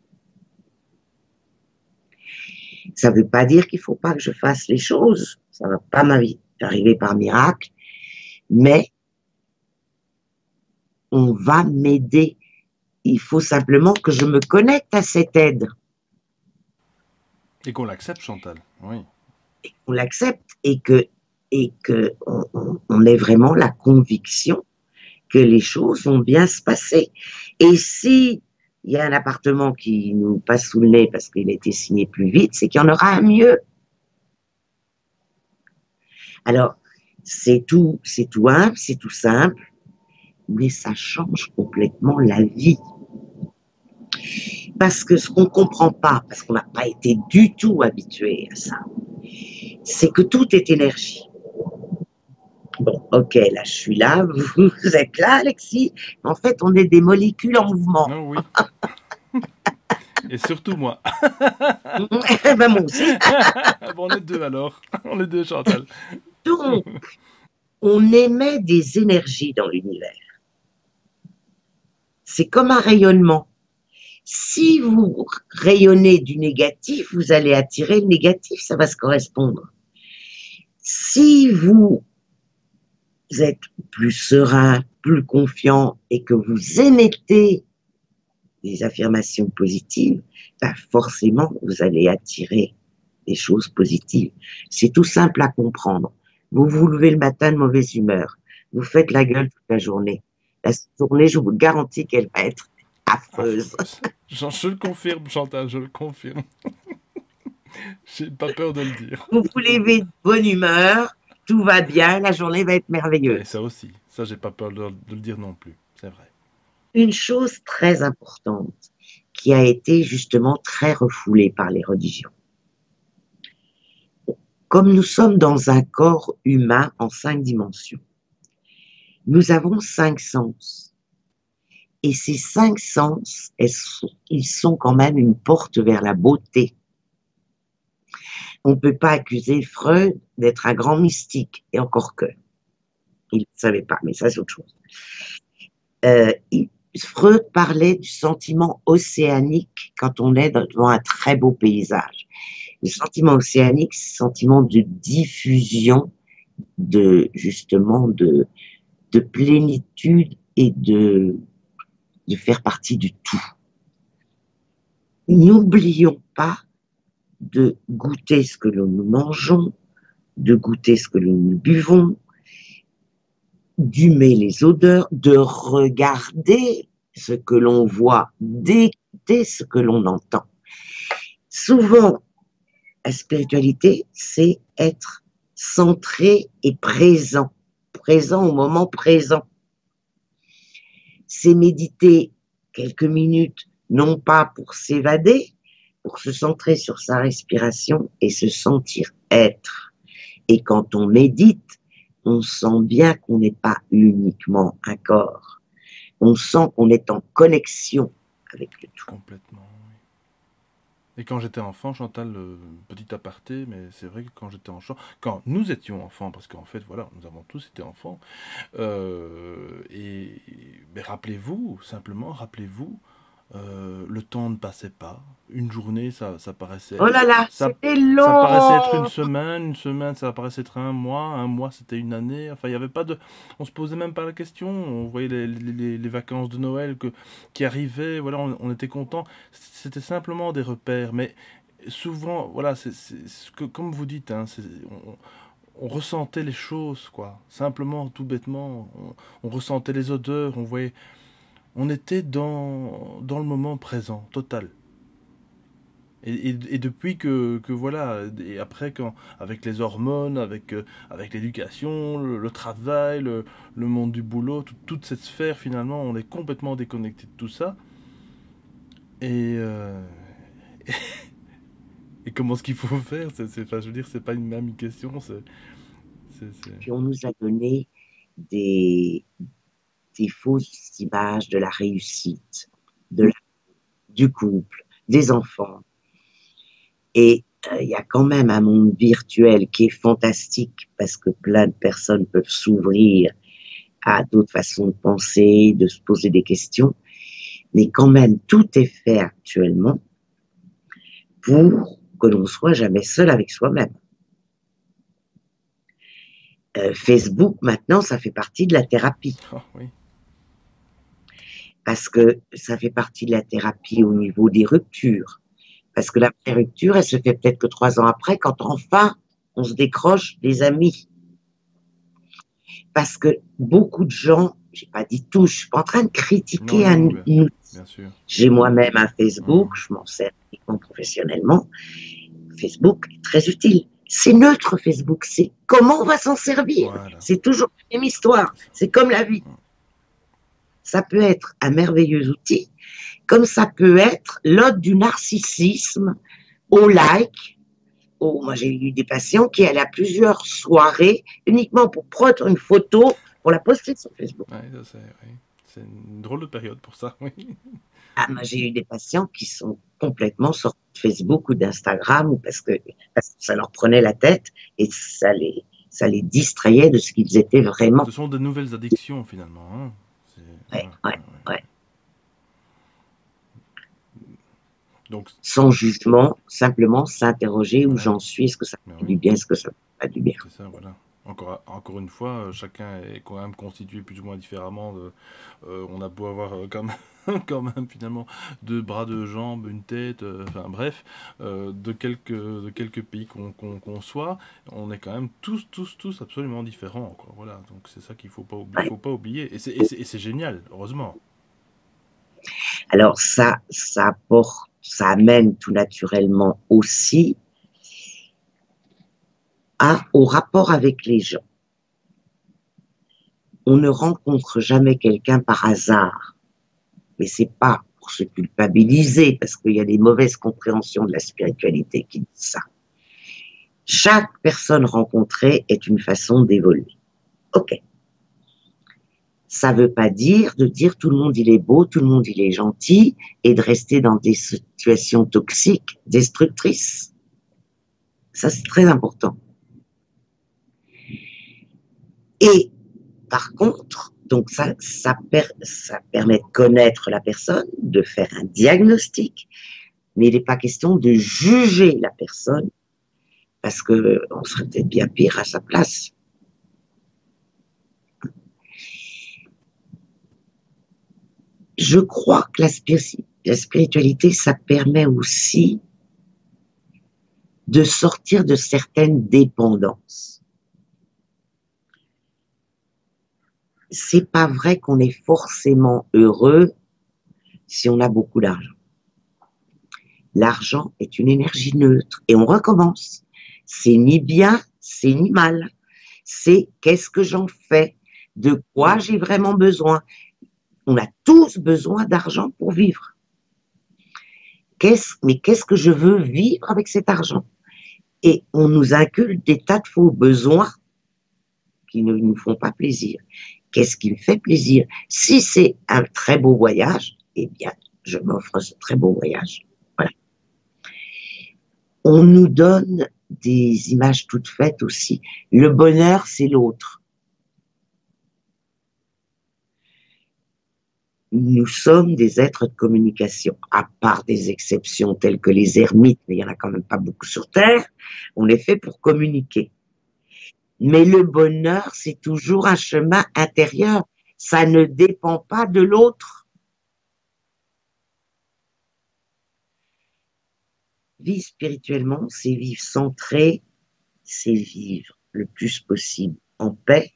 Ça ne veut pas dire qu'il ne faut pas que je fasse les choses, ça ne va pas m'arriver par miracle, mais on va m'aider. Il faut simplement que je me connecte à cette aide. Et qu'on l'accepte, Chantal, oui. Et qu'on l'accepte et que on ait vraiment la conviction que les choses vont bien se passer. Et si il y a un appartement qui nous passe sous le nez parce qu'il a été signé plus vite, c'est qu'il y en aura un mieux. Alors, c'est tout humble, c'est tout simple, mais ça change complètement la vie. Parce que ce qu'on ne comprend pas, parce qu'on n'a pas été du tout habitué à ça, c'est que tout est énergie. Bon, ok, là, je suis là, vous êtes là, Alexis. En fait, on est des molécules en mouvement. Non, oui. Et surtout moi. Ben, moi aussi. Bon, on est deux alors. On est deux, Chantal. Donc, on émet des énergies dans l'univers. C'est comme un rayonnement. Si vous rayonnez du négatif, vous allez attirer le négatif, ça va se correspondre. Si vous êtes plus serein, plus confiant et que vous émettez des affirmations positives, ben forcément, vous allez attirer des choses positives. C'est tout simple à comprendre. Vous vous levez le matin de mauvaise humeur, vous faites la gueule toute la journée. La journée, je vous garantis qu'elle va être affreuse. Je le confirme, Chantal, je le confirme. J'ai pas peur de le dire. Vous vous levez de bonne humeur, tout va bien, la journée va être merveilleuse. Et ça aussi, ça j'ai pas peur de le dire non plus, c'est vrai. Une chose très importante qui a été justement très refoulée par les religions. Comme nous sommes dans un corps humain en 5 dimensions, nous avons 5 sens. Et ces 5 sens, ils sont quand même une porte vers la beauté. On ne peut pas accuser Freud d'être un grand mystique, et encore que. Il ne savait pas, mais ça c'est autre chose. Freud parlait du sentiment océanique quand on est devant un très beau paysage. Le sentiment océanique, c'est le sentiment de diffusion, justement de plénitude et de faire partie du tout. N'oublions pas de goûter ce que nous mangeons, de goûter ce que nous buvons, d'humer les odeurs, de regarder ce que l'on voit, d'écouter ce que l'on entend. Souvent, la spiritualité, c'est être centré et présent, présent au moment présent. C'est méditer quelques minutes, non pas pour s'évader, pour se centrer sur sa respiration et se sentir être. Et quand on médite, on sent bien qu'on n'est pas uniquement un corps. On sent qu'on est en connexion avec le tout. Complètement. Et quand j'étais enfant, Chantal, petit aparté, mais c'est vrai que quand j'étais enfant, quand nous étions enfants, parce qu'en fait, voilà, nous avons tous été enfants, mais rappelez-vous, simplement, rappelez-vous, le temps ne passait pas. Une journée, ça paraissait, Oh là là, ça, c'était ça paraissait être long. une semaine, ça paraissait être un mois, c'était une année. Enfin, il y avait pas de, on se posait même pas la question. On voyait les vacances de Noël qui arrivaient, voilà, on était content. C'était simplement des repères, mais souvent, voilà, c'est ce que, comme vous dites, hein, on ressentait les choses, quoi. Simplement, tout bêtement, on ressentait les odeurs, on voyait, on était dans le moment présent, total. Et depuis que voilà, et après, avec les hormones, avec l'éducation, le travail, le monde du boulot, toute cette sphère, finalement, on est complètement déconnecté de tout ça. Et, et comment ce qu'il faut faire enfin, je veux dire, c'est pas une même question. Puis on nous a donné des, des fausses images de la réussite, de la- du couple, des enfants. Et il y a quand même un monde virtuel qui est fantastique parce que plein de personnes peuvent s'ouvrir à d'autres façons de penser, de se poser des questions. Mais quand même, tout est fait actuellement pour que l'on soit jamais seul avec soi-même. Facebook, maintenant, ça fait partie de la thérapie. Ah oui. Parce que ça fait partie de la thérapie au niveau des ruptures. Parce que la rupture, elle se fait peut-être que 3 ans après, quand enfin on se décroche des amis. Parce que beaucoup de gens, j'ai pas dit tous, je suis pas en train de Non, critiquer non, un bien, outil. bien sûr. J'ai moi-même un Facebook, Hum, je m'en sers uniquement professionnellement. Facebook est très utile. C'est neutre Facebook, c'est comment on va s'en servir. voilà. C'est toujours la même histoire. C'est ça. C'est comme la vie. Hum. Ça peut être un merveilleux outil, comme ça peut être l'ode du narcissisme, au like. Oh, moi, j'ai eu des patients qui allaient à plusieurs soirées uniquement pour prendre une photo pour la poster sur Facebook. Ouais, ça, oui. C'est une drôle de période pour ça, oui. Ah, moi, j'ai eu des patients qui sont complètement sortis de Facebook ou d'Instagram ou parce que ça leur prenait la tête et ça les distrayait de ce qu'ils étaient vraiment. Ce sont de nouvelles addictions, finalement. Hein. Ouais, Ouais, ouais, ouais, ouais. ouais. Donc, Sans jugement, simplement s'interroger où ouais, j'en suis, est-ce que ça ben fait du oui. bien, est-ce que ça fait pas du bien. C'est ça, voilà. Encore une fois, chacun est quand même constitué plus ou moins différemment. On a beau avoir quand même, quand même finalement deux bras, deux jambes, une tête, enfin bref, de quelques pays qu'on soit, on est quand même tous absolument différents, quoi. Voilà, donc c'est ça qu'il Ouais. faut pas oublier. Et c'est génial, heureusement. Alors ça apporte, ça amène tout naturellement aussi au rapport avec les gens. On ne rencontre jamais quelqu'un par hasard, mais c'est pas pour se culpabiliser, parce qu'il y a des mauvaises compréhensions de la spiritualité qui disent ça. Chaque personne rencontrée est une façon d'évoluer. Ok. Ça veut pas dire de dire tout le monde il est beau, tout le monde il est gentil, et de rester dans des situations toxiques, destructrices. Ça, c'est très important. Et par contre, donc ça permet de connaître la personne, de faire un diagnostic, mais il n'est pas question de juger la personne parce que on serait peut-être bien pire à sa place. Je crois que la spiritualité, ça permet aussi de sortir de certaines dépendances. c'est pas vrai qu'on est forcément heureux si on a beaucoup d'argent. L'argent est une énergie neutre et on recommence. C'est ni bien, c'est ni mal. C'est qu'est-ce que j'en fais? De quoi j'ai vraiment besoin? On a tous besoin d'argent pour vivre. Mais qu'est-ce que je veux vivre avec cet argent? Et on nous inculque des tas de faux besoins qui ne nous font pas plaisir. Qu'est-ce qui me fait plaisir? Si c'est un très beau voyage, eh bien, je m'offre ce très beau voyage. Voilà. On nous donne des images toutes faites aussi. Le bonheur, c'est l'autre. Nous sommes des êtres de communication, à part des exceptions telles que les ermites, mais il n'y en a quand même pas beaucoup sur Terre, on est fait pour communiquer. Mais le bonheur, c'est toujours un chemin intérieur, ça ne dépend pas de l'autre. Vivre spirituellement, c'est vivre centré, c'est vivre le plus possible en paix,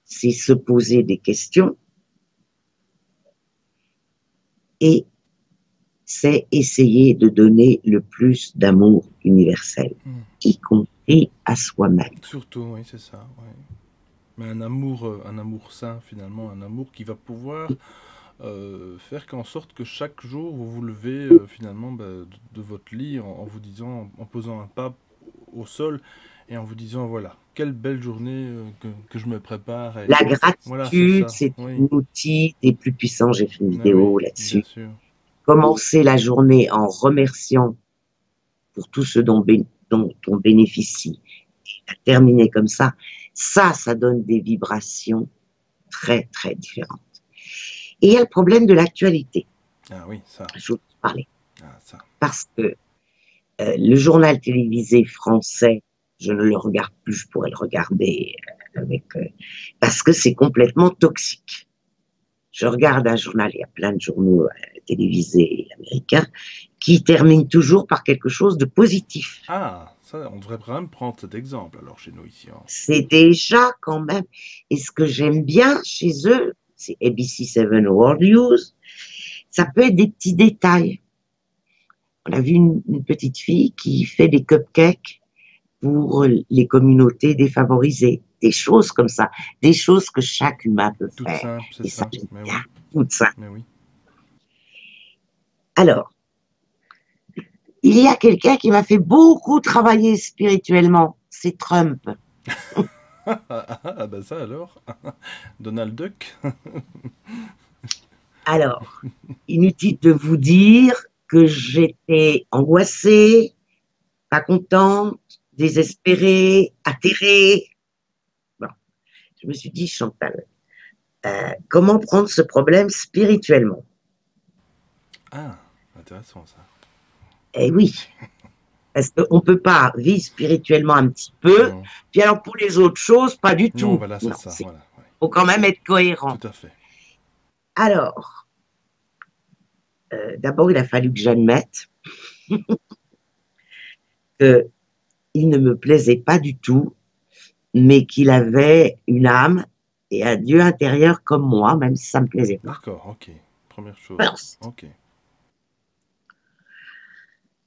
c'est se poser des questions, et c'est essayer de donner le plus d'amour universel, y compris à soi-même. Surtout, oui, c'est ça. Ouais. Mais un amour sain, finalement, un amour qui va pouvoir faire qu'en sorte que chaque jour, vous vous levez finalement de votre lit en vous disant, en posant un pas au sol et en vous disant, voilà, quelle belle journée que je me prépare. La gratitude, voilà, c'est un outil des plus puissants. J'ai fait une vidéo là-dessus. Commencer la journée en remerciant pour tout ce dont on bénéficie, et terminer comme ça donne des vibrations très, très différentes. Et il y a le problème de l'actualité. Ah oui, ça. Je veux parler. Ah, ça. Parce que le journal télévisé français, je ne le regarde plus, je pourrais le regarder parce que c'est complètement toxique. Je regarde un journal, il y a plein de journaux télévisés américains qui terminent toujours par quelque chose de positif. Ah, ça, on devrait vraiment prendre cet exemple alors chez nous ici. Hein. C'est déjà quand même, et ce que j'aime bien chez eux, c'est ABC7 World News, ça peut être des petits détails. On a vu une petite fille qui fait des cupcakes pour les communautés défavorisées. Des choses comme ça, des choses que chaque humain peut Tout faire. simple, c'est ça. Mais oui. Tout simple. Mais oui. Alors, il y a quelqu'un qui m'a fait beaucoup travailler spirituellement, c'est Trump. Ah ben ça alors, Donald Duck. Alors, inutile de vous dire que j'étais angoissée, pas contente, désespérée, atterrée. Bon, je me suis dit, Chantal, comment prendre ce problème spirituellement? Ah, intéressant ça. Eh oui, parce qu'on ne peut pas vivre spirituellement un petit peu, non. Puis alors pour les autres choses, pas du tout. Non, voilà, c'est ça. Il faut quand même être cohérent. Tout à fait. Alors, d'abord, il a fallu que j'admette qu'il ne me plaisait pas du tout, mais qu'il avait une âme et un Dieu intérieur comme moi, même si ça ne me plaisait pas. D'accord, ok. Première chose. Ok.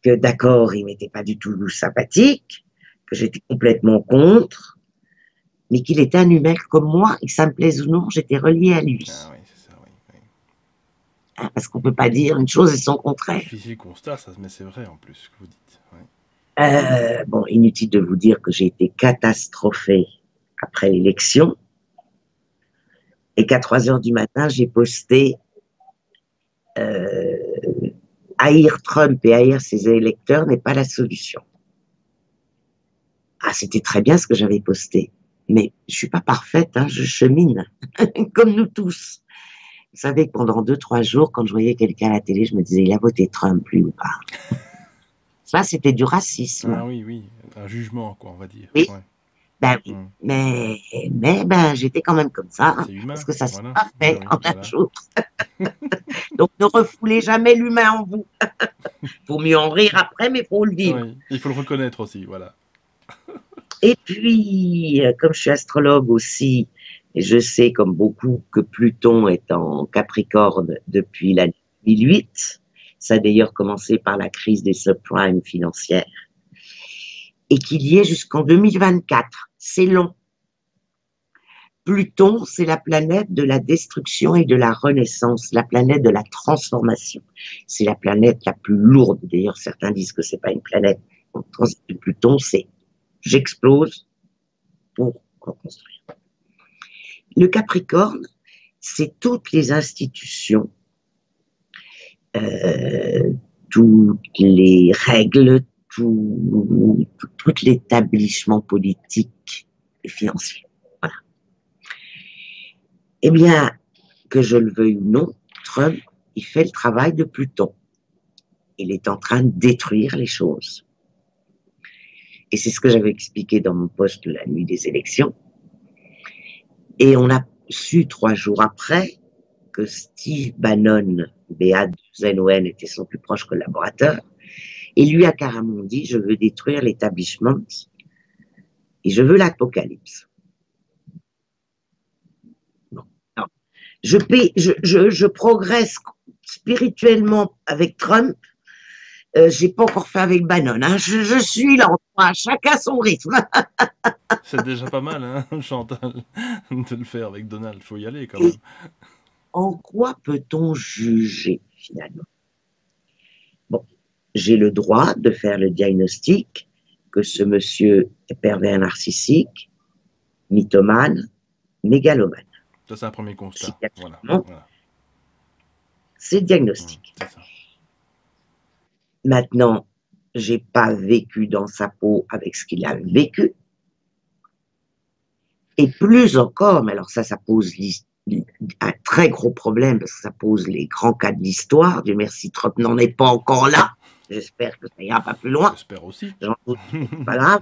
Que d'accord, il m'était pas du tout sympathique, que j'étais complètement contre, mais qu'il était un humain comme moi, et que ça me plaise ou non, j'étais reliée à lui. Ah oui, c'est ça, oui. Hein, parce qu'on peut pas dire une chose et son contraire. Difficile constat, ça, mais c'est vrai en plus ce que vous dites. Ouais. Bon, inutile de vous dire que j'ai été catastrophée après l'élection, et qu'à 3 heures du matin, j'ai posté haïr Trump et haïr ses électeurs n'est pas la solution. Ah, c'était très bien ce que j'avais posté. Mais je suis pas parfaite, hein, je chemine, comme nous tous. Vous savez que pendant 2-3 jours, quand je voyais quelqu'un à la télé, je me disais, il a voté Trump, lui ou pas. Ça, c'était du racisme. Ah oui, oui, un jugement, quoi, on va dire. Oui, ouais. Ben oui, mais ben, j'étais quand même comme ça, humain, parce que ça voilà. s'est pas fait en un jour. Voilà. Donc ne refoulez jamais l'humain en vous. Faut mieux en rire après, mais faut le vivre. Oui, il faut le reconnaître aussi, voilà. Et puis, comme je suis astrologue aussi, Et je sais, comme beaucoup, que Pluton est en Capricorne depuis l'année 2008. Ça a d'ailleurs commencé par la crise des subprimes financières. Et qu'il y est jusqu'en 2024. C'est long. Pluton, c'est la planète de la destruction et de la renaissance, la planète de la transformation. C'est la planète la plus lourde. D'ailleurs, certains disent que c'est pas une planète. Le transit de Pluton, c'est j'explose pour reconstruire. Le Capricorne, c'est toutes les institutions, toutes les règles, tout l'établissement politique et financier. Voilà. Eh bien, que je le veuille ou non, Trump, il fait le travail de Pluton. Il est en train de détruire les choses. Et c'est ce que j'avais expliqué dans mon post de la nuit des élections. Et on a su 3 jours après que Steve Bannon, BA2NON, était son plus proche collaborateur, et lui a carrément dit, je veux détruire l'établissement et je veux l'apocalypse. Bon. Alors, je progresse spirituellement avec Trump. J'ai pas encore fait avec Bannon. Hein. Je suis là, chacun son rythme. C'est déjà pas mal, hein, Chantal, de le faire avec Donald. Il faut y aller quand même. En quoi peut-on juger finalement? Bon, j'ai le droit de faire le diagnostic que ce monsieur est pervers narcissique, mythomane, mégalomane. Ça, c'est un premier constat. Voilà. C'est le diagnostic. C'est ça. Maintenant, j'ai pas vécu dans sa peau avec ce qu'il a vécu. Et plus encore, mais alors ça pose un très gros problème parce que ça pose les grands cas de l'histoire. Dieu merci, Trump n'en est pas encore là. J'espère que ça ira pas plus loin. J'espère aussi. C'est pas grave.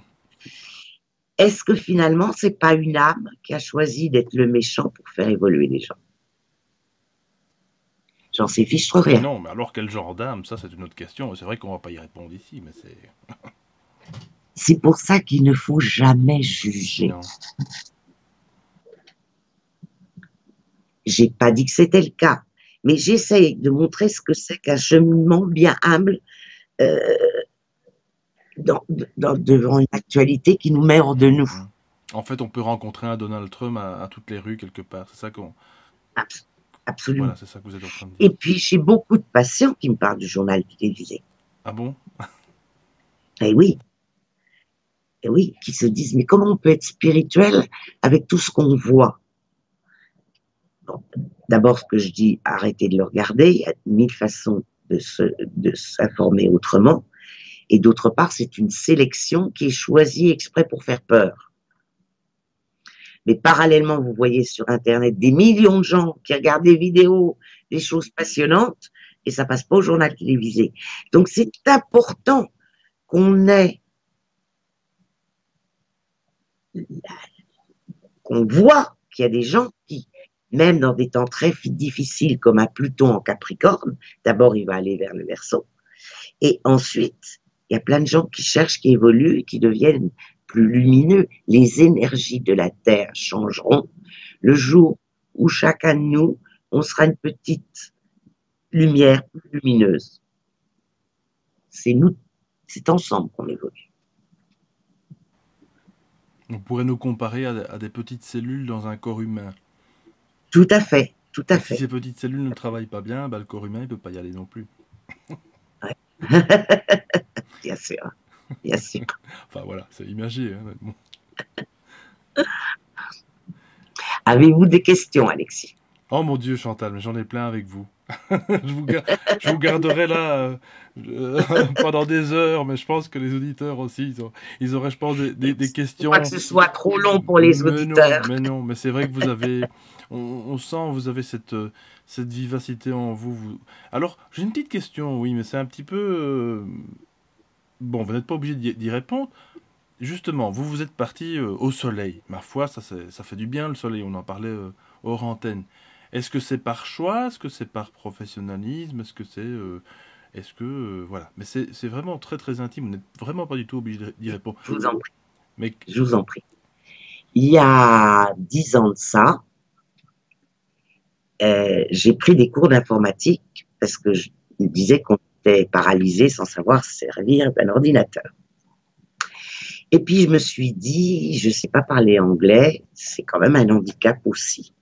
Est-ce que finalement, c'est pas une âme qui a choisi d'être le méchant pour faire évoluer les gens? J'en sais fichtre rien. Non, mais alors quel genre d'âme? Ça, c'est une autre question. C'est vrai qu'on va pas y répondre ici, mais c'est... C'est pour ça qu'il ne faut jamais juger. Non. J'ai pas dit que c'était le cas, mais j'essaye de montrer ce que c'est qu'un cheminement bien humble devant une actualité qui nous met hors de nous. En fait, on peut rencontrer un Donald Trump à toutes les rues quelque part. C'est ça qu'on... Absolument. Voilà, c'est ça que vous êtes en train de dire. Et puis, j'ai beaucoup de patients qui me parlent du journal télévisé. Ah bon? Eh oui. Et oui, qui se disent, mais comment on peut être spirituel avec tout ce qu'on voit? Bon, d'abord, ce que je dis, arrêtez de le regarder. Il y a 1000 façons de s'informer autrement. Et d'autre part, c'est une sélection qui est choisie exprès pour faire peur. Mais parallèlement, vous voyez sur Internet des millions de gens qui regardent des vidéos, des choses passionnantes, et ça passe pas au journal télévisé. Donc, c'est important qu'on voit qu'il y a des gens qui, même dans des temps très difficiles comme un Pluton en Capricorne, d'abord il va aller vers le Verseau, et ensuite il y a plein de gens qui cherchent, qui évoluent, qui deviennent plus lumineux. Les énergies de la Terre changeront le jour où chacun de nous, on sera une petite lumière plus lumineuse. C'est nous, c'est ensemble qu'on évolue. On pourrait nous comparer à des petites cellules dans un corps humain. Tout à fait, tout à fait. Si ces petites cellules ne travaillent pas bien, bah, le corps humain ne peut pas y aller non plus. Ouais. Bien sûr, bien sûr. Enfin voilà, c'est imagé. Hein, bon. Avez-vous des questions, Alexis? Oh mon Dieu, Chantal, mais j'en ai plein avec vous. je vous garderai là pendant des heures, mais je pense que les auditeurs aussi, ils auraient, je pense, des questions. Pas que ce soit trop long pour les auditeurs. Mais c'est vrai que vous avez, on sent, vous avez cette vivacité en vous. Alors, j'ai une petite question, oui, mais c'est un petit peu... Bon, vous n'êtes pas obligé d'y répondre. Justement, vous êtes parti au soleil. Ma foi, ça fait du bien le soleil, on en parlait hors antenne. Est-ce que c'est par choix? Est-ce que c'est par professionnalisme? Est-ce que c'est... voilà. Mais c'est vraiment très très intime. Vous n'êtes vraiment pas du tout obligé d'y répondre. Je vous en prie. Mais... Je vous en prie. il y a 10 ans de ça, j'ai pris des cours d'informatique parce que je me disais qu'on était paralysé sans savoir se servir d'un ordinateur. Et puis je me suis dit, je ne sais pas parler anglais, c'est quand même un handicap aussi.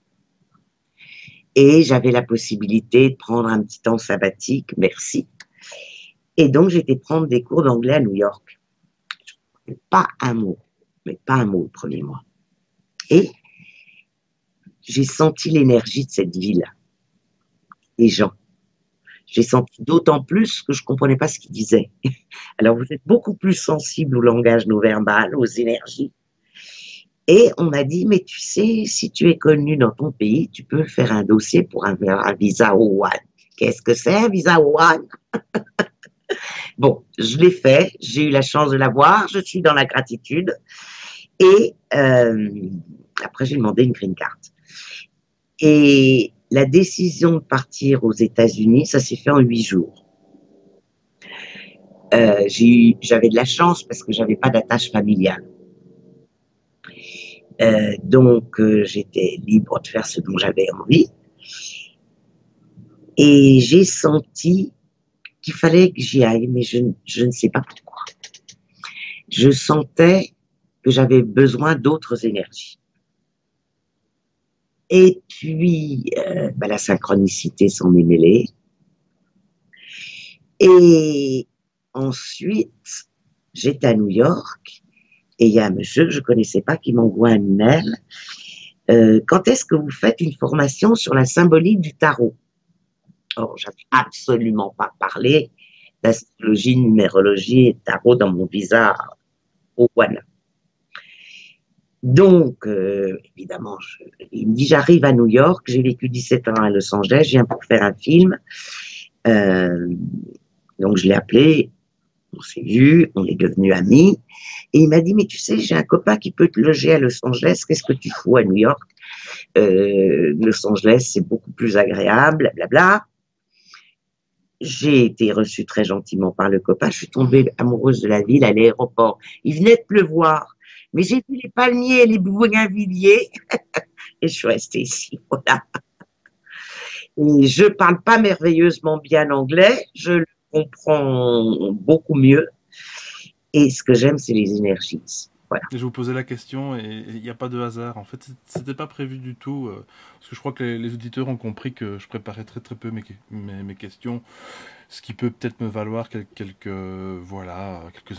Et j'avais la possibilité de prendre un petit temps sabbatique, merci. Et donc j'étais prendre des cours d'anglais à New York. Pas un mot, mais pas un mot le premier mois. Et j'ai senti l'énergie de cette ville, des gens. J'ai senti d'autant plus que je ne comprenais pas ce qu'ils disaient. Alors, vous êtes beaucoup plus sensible au langage non verbal, aux énergies. Et on m'a dit, mais tu sais, si tu es connu dans ton pays, tu peux faire un dossier pour un visa O1. Qu'est-ce que c'est un visa O1? Bon, je l'ai fait, j'ai eu la chance de l'avoir, je suis dans la gratitude. Et après, j'ai demandé une green card. Et la décision de partir aux États-Unis, ça s'est fait en 8 jours. J'avais de la chance parce que j'avais pas d'attache familiale. Donc, j'étais libre de faire ce dont j'avais envie. Et j'ai senti qu'il fallait que j'y aille, mais je ne sais pas pourquoi. Je sentais que j'avais besoin d'autres énergies. Et puis, la synchronicité s'en est mêlée. Et ensuite, j'étais à New York et il y a un monsieur que je ne connaissais pas qui m'envoie un email. Quand est-ce que vous faites une formation sur la symbolique du tarot? Or, je n'avais absolument pas parlé d'astrologie, numérologie et tarot dans mon visa au One. Donc, évidemment, il me dit, j'arrive à New York, j'ai vécu 17 ans à Los Angeles, je viens pour faire un film. Donc, je l'ai appelé, on s'est vu, on est devenus amis. Et il m'a dit, mais tu sais, j'ai un copain qui peut te loger à Los Angeles, qu'est-ce que tu fous à New York? Los Angeles, c'est beaucoup plus agréable, blablabla. J'ai été reçue très gentiment par le copain, je suis tombée amoureuse de la ville à l'aéroport. Il venait de pleuvoir, mais j'ai vu les palmiers et les bougainvilliers et je suis restée ici, voilà. Et je parle pas merveilleusement bien anglais, je le comprends beaucoup mieux. Et ce que j'aime, c'est les énergies. Voilà. Et je vous posais la question et il n'y a pas de hasard. En fait, c'était pas prévu du tout. Parce que je crois que les auditeurs ont compris que je préparais très très peu mes questions. Ce qui peut peut-être me valoir quelques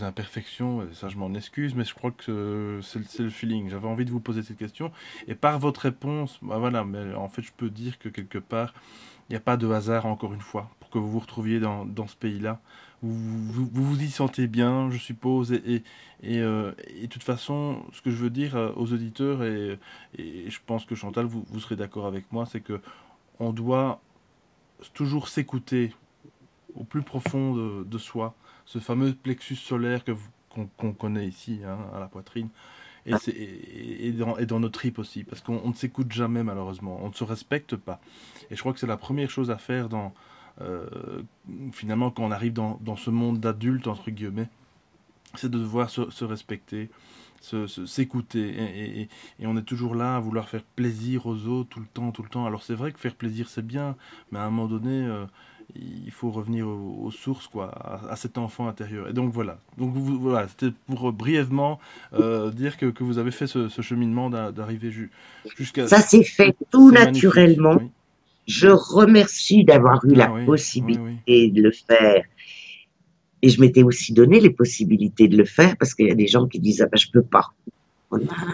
imperfections. Et ça, je m'en excuse. Mais je crois que c'est le feeling. J'avais envie de vous poser cette question. Et par votre réponse, voilà. Mais en fait, je peux dire que quelque part, il n'y a pas de hasard, encore une fois, pour que vous vous retrouviez dans ce pays-là. Vous y sentez bien, je suppose, et de toute façon, ce que je veux dire aux auditeurs, et je pense que Chantal, vous serez d'accord avec moi, c'est que on doit toujours s'écouter au plus profond de soi, ce fameux plexus solaire qu'on connaît ici, hein, à la poitrine, et dans nos tripes aussi, parce qu'on ne s'écoute jamais malheureusement, on ne se respecte pas. Et je crois que c'est la première chose à faire finalement quand on arrive dans ce monde d'adultes, entre guillemets, c'est de devoir se respecter, s'écouter. Et on est toujours là à vouloir faire plaisir aux autres tout le temps, tout le temps. Alors c'est vrai que faire plaisir c'est bien, mais à un moment donné, il faut revenir aux sources, quoi, à cet enfant intérieur. Et donc voilà. Donc voilà, c'était pour brièvement dire que vous avez fait ce cheminement d'arriver jusqu'à... Ça s'est fait tout naturellement. Oui. Je remercie d'avoir eu la possibilité de le faire. Et je m'étais aussi donné les possibilités de le faire parce qu'il y a des gens qui disent ah ben, je peux pas.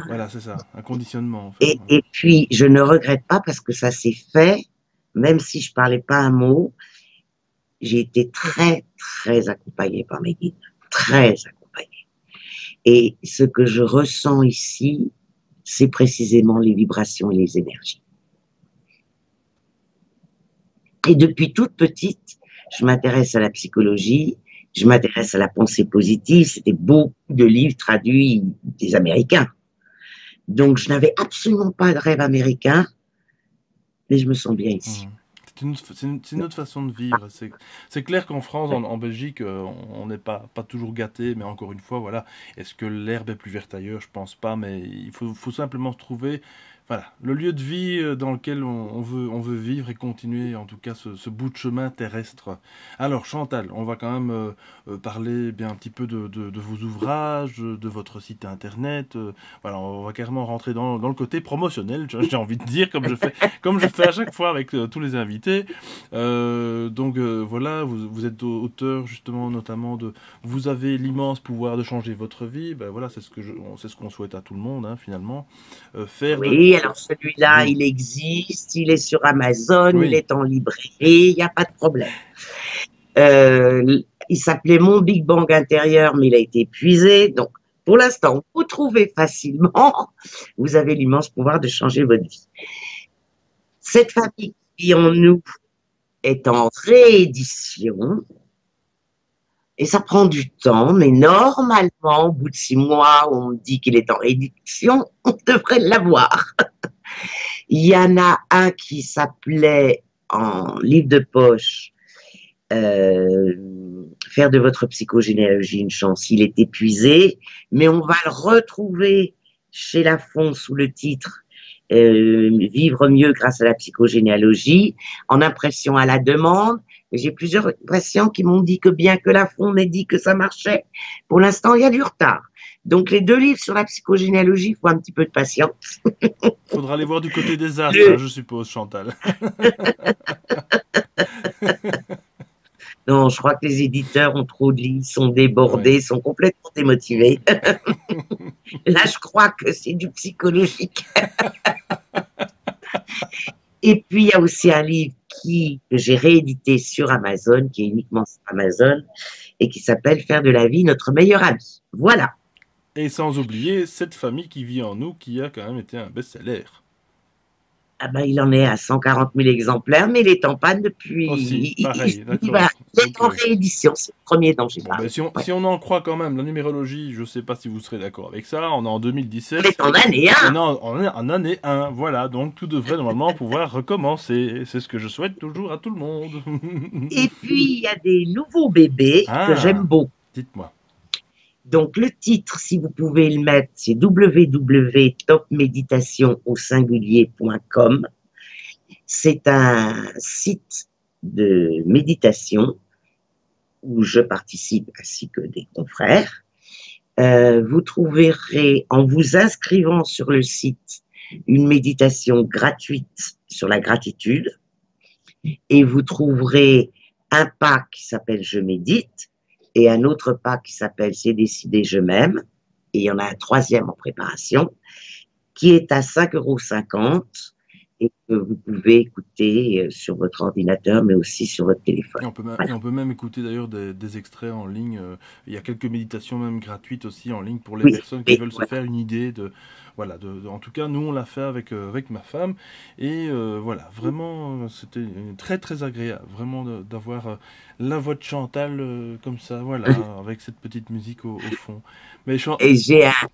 Voilà, c'est ça, un conditionnement. En fait. Et puis je ne regrette pas parce que ça s'est fait, même si je parlais pas un mot. J'ai été très très accompagnée par mes guides, très accompagnée. Et ce que je ressens ici, c'est précisément les vibrations et les énergies. Et depuis toute petite, je m'intéresse à la psychologie, je m'intéresse à la pensée positive. C'était beaucoup de livres traduits des Américains. Donc, je n'avais absolument pas de rêve américain, mais je me sens bien ici. c'est une autre façon de vivre. C'est clair qu'en France, en Belgique, on n'est pas toujours gâté, mais encore une fois, voilà. Est-ce que l'herbe est plus verte ailleurs? Je pense pas, mais faut simplement trouver, voilà, le lieu de vie dans lequel on veut vivre et continuer, en tout cas, ce bout de chemin terrestre. Alors, Chantal, on va quand même parler bien un petit peu de vos ouvrages, de votre site internet. Voilà, on va carrément rentrer dans le côté promotionnel, j'ai envie de dire, comme je fais à chaque fois avec tous les invités. Donc voilà, vous êtes auteur justement notamment de Vous avez l'immense pouvoir de changer votre vie. Ben voilà, c'est ce qu'on souhaite à tout le monde, hein, finalement. Faire de... Oui, alors celui-là, Oui, il existe, il est sur Amazon, il oui. est en librairie, il n'y a pas de problème. Euh, il s'appelait Mon Big Bang intérieur, mais il a été épuisé. Donc, pour l'instant, vous trouvez facilement. Vous avez l'immense pouvoir de changer votre vie. Cette famille qui en nous est en réédition. Et ça prend du temps, mais normalement, au bout de 6 mois, on me dit qu'il est en réédition, on devrait l'avoir. Il y en a un qui s'appelait en livre de poche euh, Faire de votre psychogénéalogie une chance. Il est épuisé, mais on va le retrouver chez Lafon sous le titre Vivre mieux grâce à la psychogénéalogie, en impression à la demande. J'ai plusieurs patients qui m'ont dit que bien que Lafon m'ait dit que ça marchait, pour l'instant, il y a du retard. Donc, les 2 livres sur la psychogénéalogie, il faut un petit peu de patience. Faudra aller voir du côté des astres, hein, Le, je suppose, Chantal. Non, je crois que les éditeurs ont trop de livres, sont Ouais. débordés, sont complètement démotivés. Là, je crois que c'est du psychologique. Et puis, il y a aussi un livre que j'ai réédité sur Amazon, qui est uniquement sur Amazon, et qui s'appelle Faire de la vie notre meilleur ami. Voilà. Et sans oublier cette famille qui vit en nous, qui a quand même été un best-seller. Ah ben, il en est à 140 000 exemplaires, mais il est en panne Aussi, depuis. pareil, Va- d'accord. il est Ok. en réédition. C'est le premier dont j'ai Bon, ben parlé. Ouais. si on en croit quand même la numérologie, je sais pas si vous serez d'accord avec ça, on est en On 2017, est en année on 1. est en année 1, voilà, donc tout devrait normalement pouvoir recommencer. C'est ce que je souhaite toujours à tout le monde. Et puis, il y a des nouveaux bébés que j'aime Ah, beaucoup. dites-moi. Donc, le titre, si vous pouvez le mettre, c'est www.topméditation au singulier.com. C'est un site de méditation où je participe ainsi que des confrères. Vous trouverez, en vous inscrivant sur le site, une méditation gratuite sur la gratitude et vous trouverez un pack qui s'appelle Je médite et un autre pack qui s'appelle C'est décidé, je m'aime. Et il y en a un troisième en préparation qui est à 5,50 € et que vous pouvez écouter sur votre ordinateur, mais aussi sur votre téléphone. Et Voilà. on peut même écouter d'ailleurs des extraits en ligne. Il y a quelques méditations même gratuites aussi en ligne pour les Oui, personnes qui oui, veulent se voilà. faire une idée de, voilà, en tout cas, nous on l'a fait avec ma femme et voilà, vraiment, c'était très très agréable, vraiment d'avoir la voix de Chantal comme ça, voilà, avec cette petite musique au fond. Mais Et dites-moi.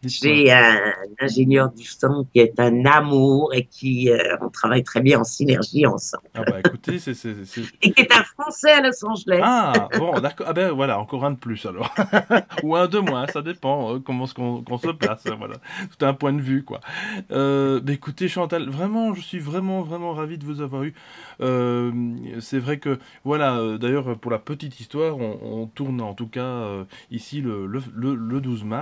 j'ai un ingénieur du son qui est un amour et qui, on travaille très bien en synergie ensemble. Ah bah écoutez, Et qui est un Français à Los Angeles. Ah, bon, d'accord. Ah ben voilà, encore un de plus alors. Ou un de moins, ça dépend comment qu'on se place. Voilà, tout un point de vue quoi. Ben écoutez Chantal, vraiment, je suis vraiment ravi de vous avoir eu. Euh, c'est vrai que voilà, d'ailleurs pour la petite histoire, on tourne en tout cas ici le 12 mars.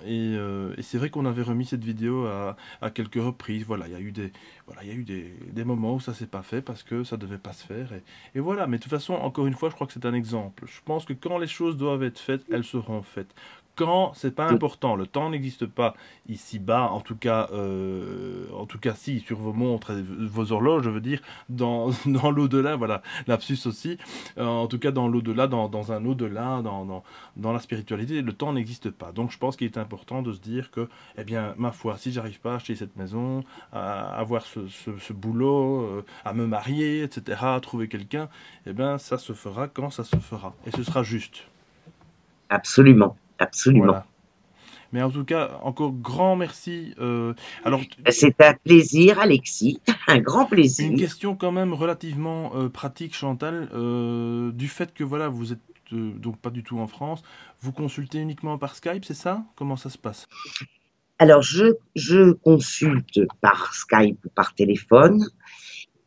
Et c'est vrai qu'on avait remis cette vidéo à quelques reprises. Voilà, il y a eu des moments où ça s'est pas fait parce que ça devait pas se faire. Et voilà, mais de toute façon, encore une fois, je crois que c'est un exemple. Je pense que quand les choses doivent être faites, elles seront faites. Quand c'est pas important, le temps n'existe pas ici-bas, en tout cas si, sur vos montres et vos horloges, je veux dire, dans l'au-delà, voilà, lapsus aussi, en tout cas dans l'au-delà, dans un au-delà, dans la spiritualité, le temps n'existe pas. Donc je pense qu'il est important de se dire que, eh bien, ma foi, si j'arrive pas à acheter cette maison, à avoir ce boulot, à me marier, etc., à trouver quelqu'un, eh bien, ça se fera quand ça se fera. Et ce sera juste. Absolument, absolument. Voilà. Mais en tout cas, encore grand merci. Alors, C'est un plaisir, Alexis, un grand une plaisir. question quand même relativement pratique, Chantal, du fait que voilà, vous êtes donc pas du tout en France, vous consultez uniquement par Skype, c'est ça? Comment ça se passe? Alors, je consulte par Skype ou par téléphone.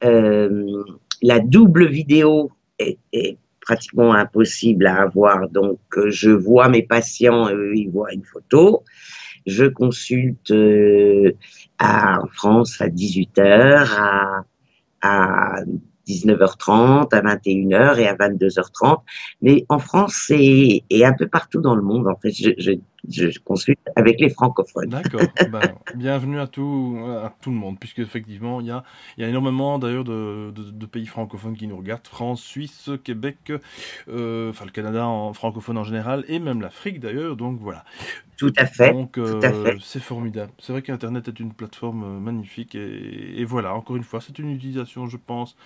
Euh, la double vidéo est pratiquement impossible à avoir, donc je vois mes patients et eux, ils voient une photo. Je consulte en France à 18h, à 19h30, à 21h et à 22h30. Mais en France et un peu partout dans le monde, en fait, je consulte avec les francophones. D'accord. Ben, bienvenue à tout le monde, puisque effectivement, il y a énormément d'ailleurs de pays francophones qui nous regardent, France, Suisse, Québec, enfin le Canada en francophone en général, et même l'Afrique d'ailleurs, donc voilà. Tout à fait, Donc tout à fait. c'est formidable. C'est vrai qu'Internet est une plateforme magnifique, et voilà, encore une fois, c'est une utilisation, je pense,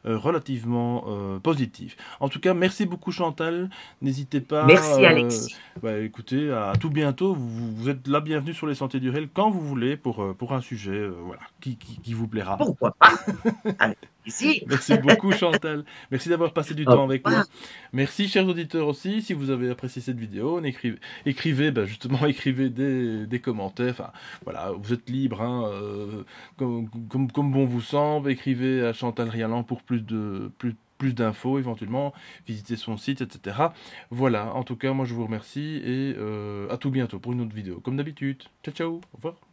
relativement positive. En tout cas, merci beaucoup Chantal. N'hésitez pas, Merci, Alexis. bah, écoutez, à tout bientôt. Vous êtes la bienvenue sur les Sentiers du Réel quand vous voulez pour un sujet voilà, qui vous plaira. Pourquoi pas? Avec plaisir. Merci beaucoup Chantal. Merci d'avoir passé du Au temps avec moi. revoir. Merci chers auditeurs aussi. Si vous avez apprécié cette vidéo, écrivez ben, justement écrivez des commentaires. Enfin voilà, vous êtes libre, hein, comme bon vous semble. Écrivez à Chantal Rialan pour plus d'infos éventuellement. Visitez son site, etc. Voilà. En tout cas, moi je vous remercie et à tout bientôt pour une autre vidéo. Comme d'habitude. Ciao ciao. Au revoir.